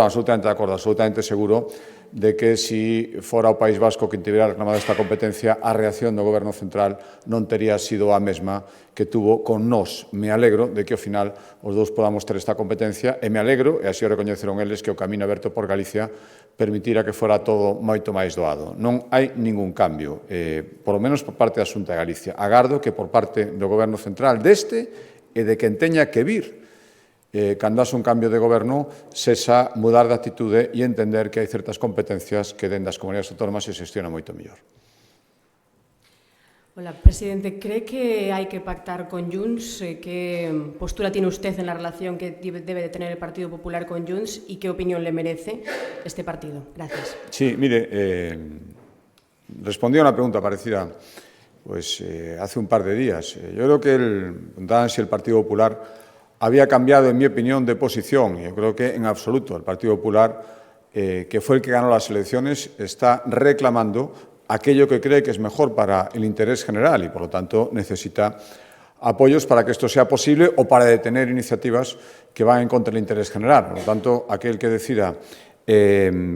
absolutamente seguro de que si fora o País Vasco que tivera reclamado esta competencia, a reacción do Goberno Central non tería sido a mesma que tuvo con nós. Me alegro de que ao final os dous podamos ter esta competencia e me alegro, e así o recoñeceron eles, que o camiño aberto por Galicia permitira que fora todo moito máis doado. Non hai ningún cambio, por lo menos por parte da Xunta de Galicia. Agardo que por parte do Goberno Central deste e de quen teña que vir cando haxe un cambio de goberno, sexa mudar de actitude e entender que hai certas competencias que dentro das comunidades autónomas se xestiona moito mellor. Hola, presidente. ¿Cree que hay que pactar con Junts? ¿Qué postura tiene usted en la relación que debe de tener el Partido Popular con Junts y qué opinión le merece este partido? Gracias. Sí, mire, respondí a una pregunta parecida hace un par de días. Yo creo que preguntaban si el Partido Popular había cambiado, en mi opinión, de posición. Yo creo que, en absoluto, el Partido Popular, que fue el que ganó las elecciones, está reclamando aquello que cree que es mejor para el interés general y, por lo tanto, necesita apoyos para que esto sea posible o para detener iniciativas que van en contra del interés general. Por lo tanto, aquel que decida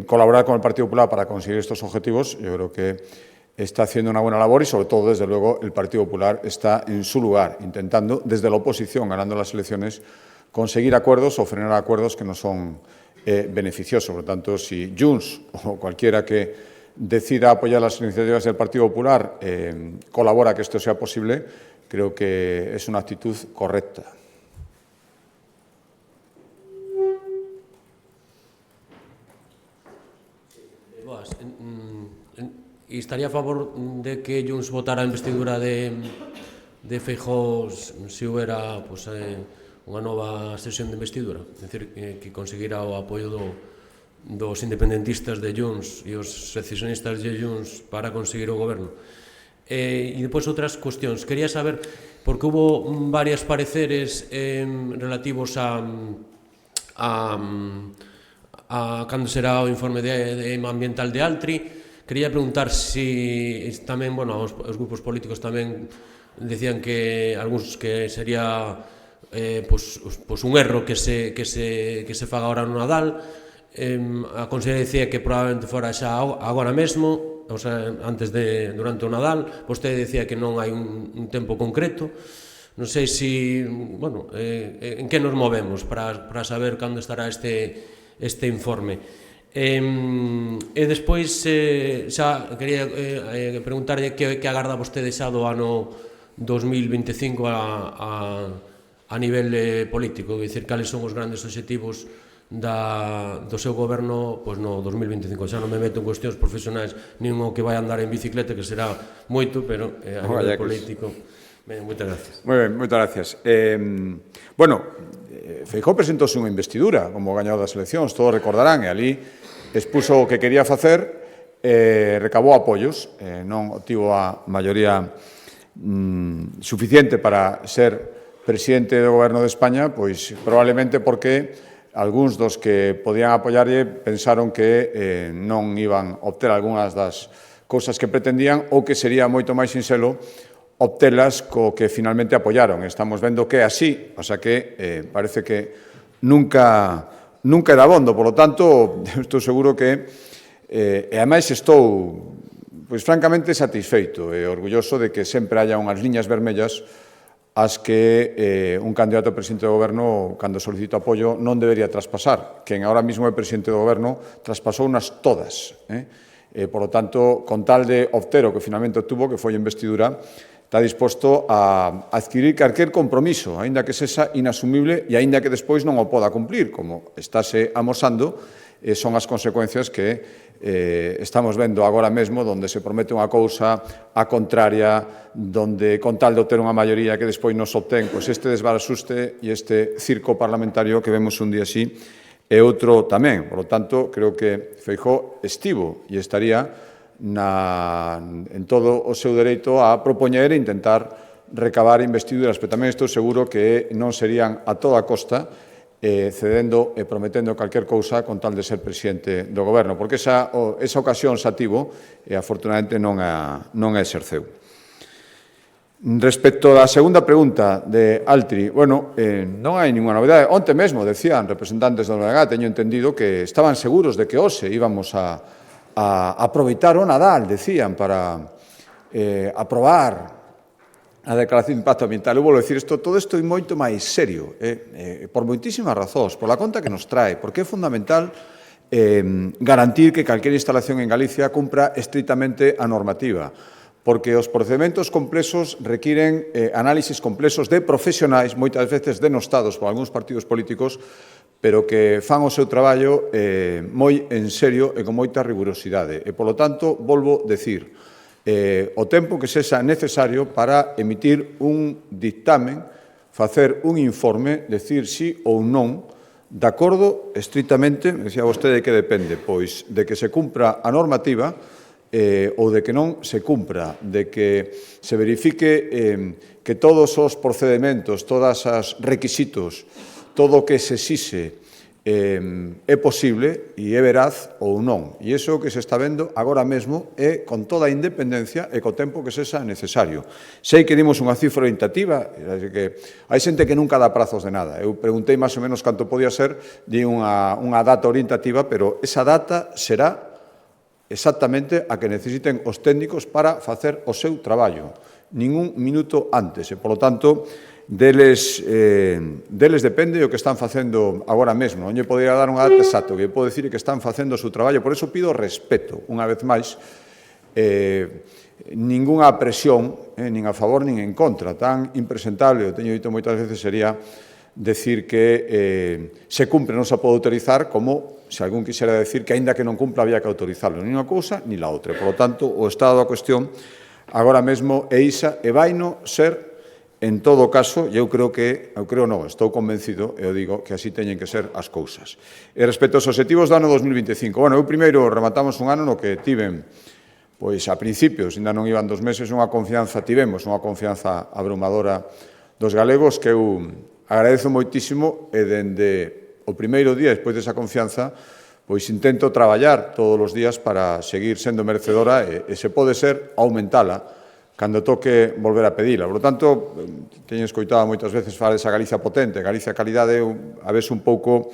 colaborar con el Partido Popular para conseguir estos objetivos, yo creo que está haciendo una buena labor y, sobre todo, desde luego, el Partido Popular está en su lugar, intentando, desde la oposición, ganando las elecciones, conseguir acuerdos o frenar acuerdos que no son beneficiosos. Por lo tanto, si Junts o cualquiera que decida apoyar las iniciativas del Partido Popular colabora a que esto sea posible, creo que es una actitud correcta. E estaría a favor de que Junts votara a investidura de Feijóo se houbera unha nova sesión de investidura? É dicir, que conseguira o apoio dos independentistas de Junts e os secesionistas de Junts para conseguir o goberno. E depois outras cuestións. Quería saber, porque hubo varios pareceres relativos a cando será o informe ambiental de Altri. Quería preguntar si tamén, os grupos políticos tamén decían que algúns que sería un erro que se faga agora no Nadal. A conselleira dicía que probablemente fora xa agora mesmo, durante o Nadal. Vostede dicía que non hai un tempo concreto. Non sei si, en que nos movemos para saber cando estará este informe. E despois, xa quería preguntarlle que agarda vostede xa do ano 2025 a nivel político, é dicir, cales son os grandes obxectivos do seu goberno no 2025. Xa non me meto en cuestións profesionais, nin o que vai andar en bicicleta, que será moito, pero a nivel político. Moitas gracias. Moi ben, moitas gracias. Bueno, Feijóo presentouse unha investidura como gañador das eleccións, todos recordarán, e ali expuso o que quería facer, recabou apoios, non obtivo a maioría suficiente para ser presidente do Goberno de España, pois probablemente porque algúns dos que podían apoiarlle pensaron que non iban a obter algunhas das cousas que pretendían ou que sería moito máis sinxelo obtelas co que finalmente apoiaron. Estamos vendo que é así, o sea que parece que nunca era abondo, por lo tanto, estou seguro que, e ademais estou, pois francamente, satisfeito e orgulloso de que sempre haya unhas liñas vermellas as que un candidato a presidente do Goberno, cando solicita apoio, non debería traspasar. Quen agora mesmo é presidente do Goberno traspasou unas todas. Por lo tanto, con tal de obter o que finalmente obtuvo, que foi a investidura, está disposto a adquirir calquer compromiso, aínda que sexa inasumible e aínda que despois non o poda cumplir, como estáse amosando, son as consecuencias que estamos vendo agora mesmo, onde se promete unha cousa a contraria, onde con tal de obter unha maioría que despois non se obtén, pois este desbarasuste e este circo parlamentario que vemos un día así e outro tamén. Por lo tanto, creo que Feijóo estivo e estaría en todo o seu dereito a propoñer e intentar recabar investiduras, pero tamén estou seguro que non serían a toda costa cedendo e prometendo calquer cousa con tal de ser presidente do Goberno, porque esa ocasión xa tivo e afortunadamente non a exerceu. Respecto á segunda pregunta de Altri, bueno, non hai ninguna novidade. Onte mesmo decían representantes do NG, teño entendido que estaban seguros de que hoxe íbamos a aproveitar o Nadal, decían, para aprobar a declaración de impacto ambiental. Eu vou dicir isto, todo isto é moito máis serio, por moitísimas razóns, por la conta que nos trae, porque é fundamental garantir que calquera instalación en Galicia cumpra estrictamente a normativa, porque os procedementos complexos requiren análisis complexos de profesionais, moitas veces denostados por algúns partidos políticos, pero que fan o seu traballo moi en serio e con moita rigurosidade. E, polo tanto, volvo decir, o tempo que sexa necesario para emitir un dictamen, facer un informe, decir sí ou non, de acordo estrictamente, decía vostede que depende, pois de que se cumpra a normativa ou de que non se cumpra, de que se verifique que todos os procedementos, todos os requisitos, todo o que se exixe é posible e é veraz ou non. E iso que se está vendo agora mesmo é con toda a independencia e co tempo que sexa necesario. Sei que dimos unha cifra orientativa, que hai xente que nunca dá prazos de nada. Eu preguntei máis ou menos canto podía ser, di unha data orientativa, pero esa data será exactamente a que necesiten os técnicos para facer o seu traballo. Ningún minuto antes. E, polo tanto, deles depende o que están facendo agora mesmo. Non lle podría dar unha data exacta, o que podo dicir é que están facendo o seu traballo. Por eso pido respeto, unha vez máis, ningunha presión, nin a favor nin en contra. Tan impresentable, o teño dito moitas veces, sería decir que se cumpre non se pode autorizar, como se algún quixera decir que, aínda que non cumpla, había que autorizarlo. Ni unha cousa, ni la outra. Por lo tanto, o estado da cuestión agora mesmo é isa, e vaino ser en todo caso, e eu creo non, estou convencido, e eu digo que así teñen que ser as cousas. E respecto aos obxectivos do ano 2025, bueno, eu primeiro rematamos un ano no que tiven, pois a principios, ainda non iban 2 meses, tivemos unha confianza abrumadora dos galegos que eu agradezo moitísimo, e dende o primeiro día, despois desa confianza, pois intento traballar todos os días para seguir sendo merecedora e se pode ser, aumentala, cando toque volver a pedila. Por lo tanto, teño escoitado moitas veces falar desa Galicia potente, Galicia calidade, a veces un pouco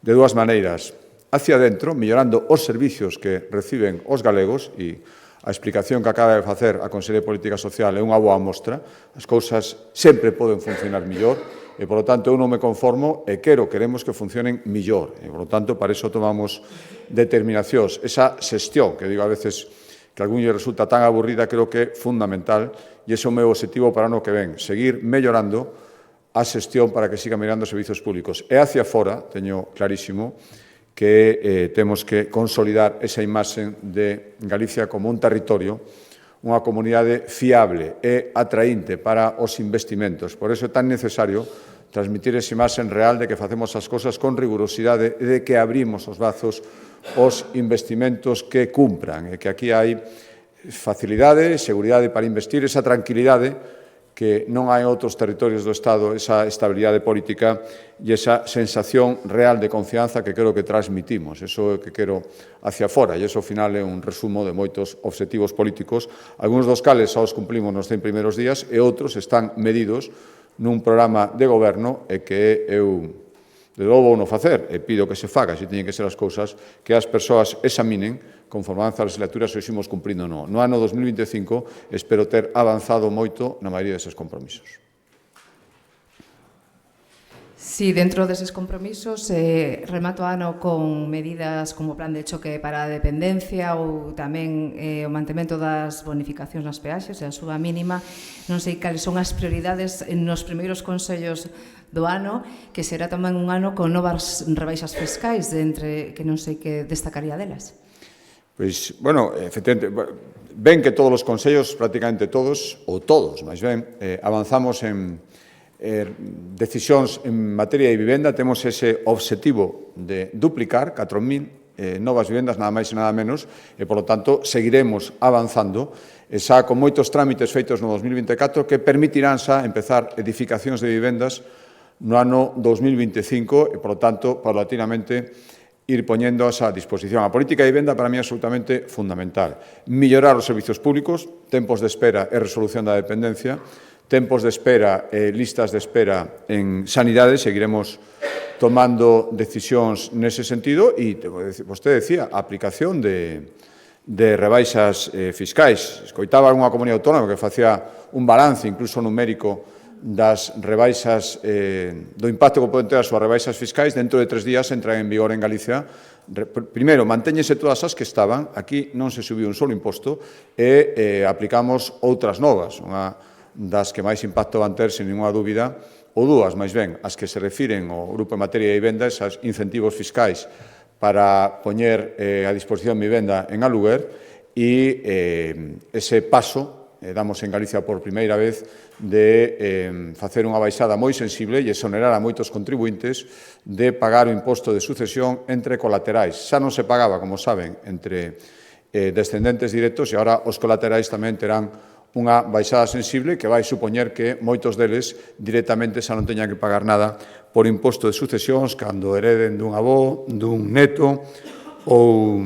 de dúas maneiras. Hacia dentro, mellorando os servicios que reciben os galegos, e a explicación que acaba de facer a Conselleira de Política Social é unha boa mostra, as cousas sempre poden funcionar mellor, e, polo tanto, eu non me conformo e queremos que funcionen millor. E, polo tanto, para iso tomamos determinacións. Esa xestión, que digo a veces que a algún lle resulta tan aburrida, creo que é fundamental e ese é o meu objetivo para o ano que ven, seguir mellorando a xestión para que siga mellorando os servizos públicos. E hacia fora, teño clarísimo, que temos que consolidar esa imaxe de Galicia como un territorio, unha comunidade fiable e atraínte para os investimentos. Por iso é tan necesario transmitir esa imaxe real de que facemos as cousas con rigurosidade e de que abrimos os brazos aos investimentos que cumpran e que aquí hai facilidade, seguridade para investir, esa tranquilidade que non hai outros territorios do Estado, esa estabilidade política e esa sensación real de confianza que creo que transmitimos. Eso é o que quero hacia fora e eso, ao final, é un resumo de moitos obxectivos políticos, algúns dos cales só os cumplimos nos 100 primeiros días e outros están medidos nun programa de goberno e que eu, de logo, vou non facer e pido que se faga, se teñen que ser as cousas, que as persoas examinen conforme avanza a legislatura se os imos cumprindo ou non. No ano 2025 espero ter avanzado moito na maioría deses compromisos. Sí, dentro deses compromisos, remato o ano con medidas como o plan de choque para a dependencia ou tamén o mantemento das bonificacións nas peaxes e a suba mínima. Non sei cales son as prioridades nos primeiros consellos do ano, que será tamén un ano con novas rebaixas fiscais, que non sei que destacaría delas. Pois, bueno, efectivamente, ven que todos os consellos, prácticamente todos, ou todos, máis ben, avanzamos en decisións en materia de vivenda, temos ese obxectivo de duplicar 4.000 novas vivendas, nada máis e nada menos, e, polo tanto, seguiremos avanzando, xa con moitos trámites feitos no 2024 que permitirán xa empezar edificacións de vivendas no ano 2025 e, polo tanto, paulatinamente, ir poñendo a disposición. A política de vivenda para mí é absolutamente fundamental. Mellorar os servizos públicos, tempos de espera e resolución da dependencia, tempos de espera e listas de espera en sanidade, seguiremos tomando decisións nese sentido e, vostede decía, a aplicación de rebaixas fiscais. Escoitaba algunha comunidade autónoma que facía un balance, incluso numérico, das rebaixas, do impacto que poden ter as súas rebaixas fiscais. Dentro de 3 días entran en vigor en Galicia. Primeiro, mantéñense todas as que estaban, aquí non se subiu un solo imposto, e aplicamos outras novas, unha das que máis impacto van ter, sin ninguna dúbida, ou dúas, máis ben, as que se refiren ao grupo en materia de vivenda, esas incentivos fiscais para poñer a disposición de vivenda en aluguer, e ese paso damos en Galicia por primeira vez de facer unha baixada moi sensible e exonerar a moitos contribuintes de pagar o imposto de sucesión entre colaterais. Xa non se pagaba, como saben, entre descendentes directos e agora os colaterais tamén terán unha baixada sensible que vai supoñer que moitos deles directamente xa non teñan que pagar nada por imposto de sucesións cando hereden dun avó, dun neto ou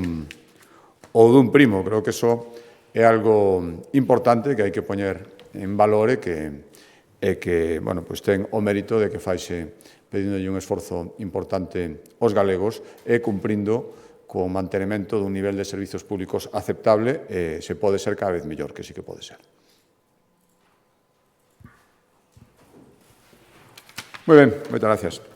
dun primo. Creo que iso é algo importante que hai que poñer en valor e que bueno, pues ten o mérito de que faise pedindolle un esforzo importante aos galegos e cumprindo co mantenimento dun nivel de servizos públicos aceptable e se pode ser cada vez mellor, que sí que pode ser. Moi ben, moitas gracias.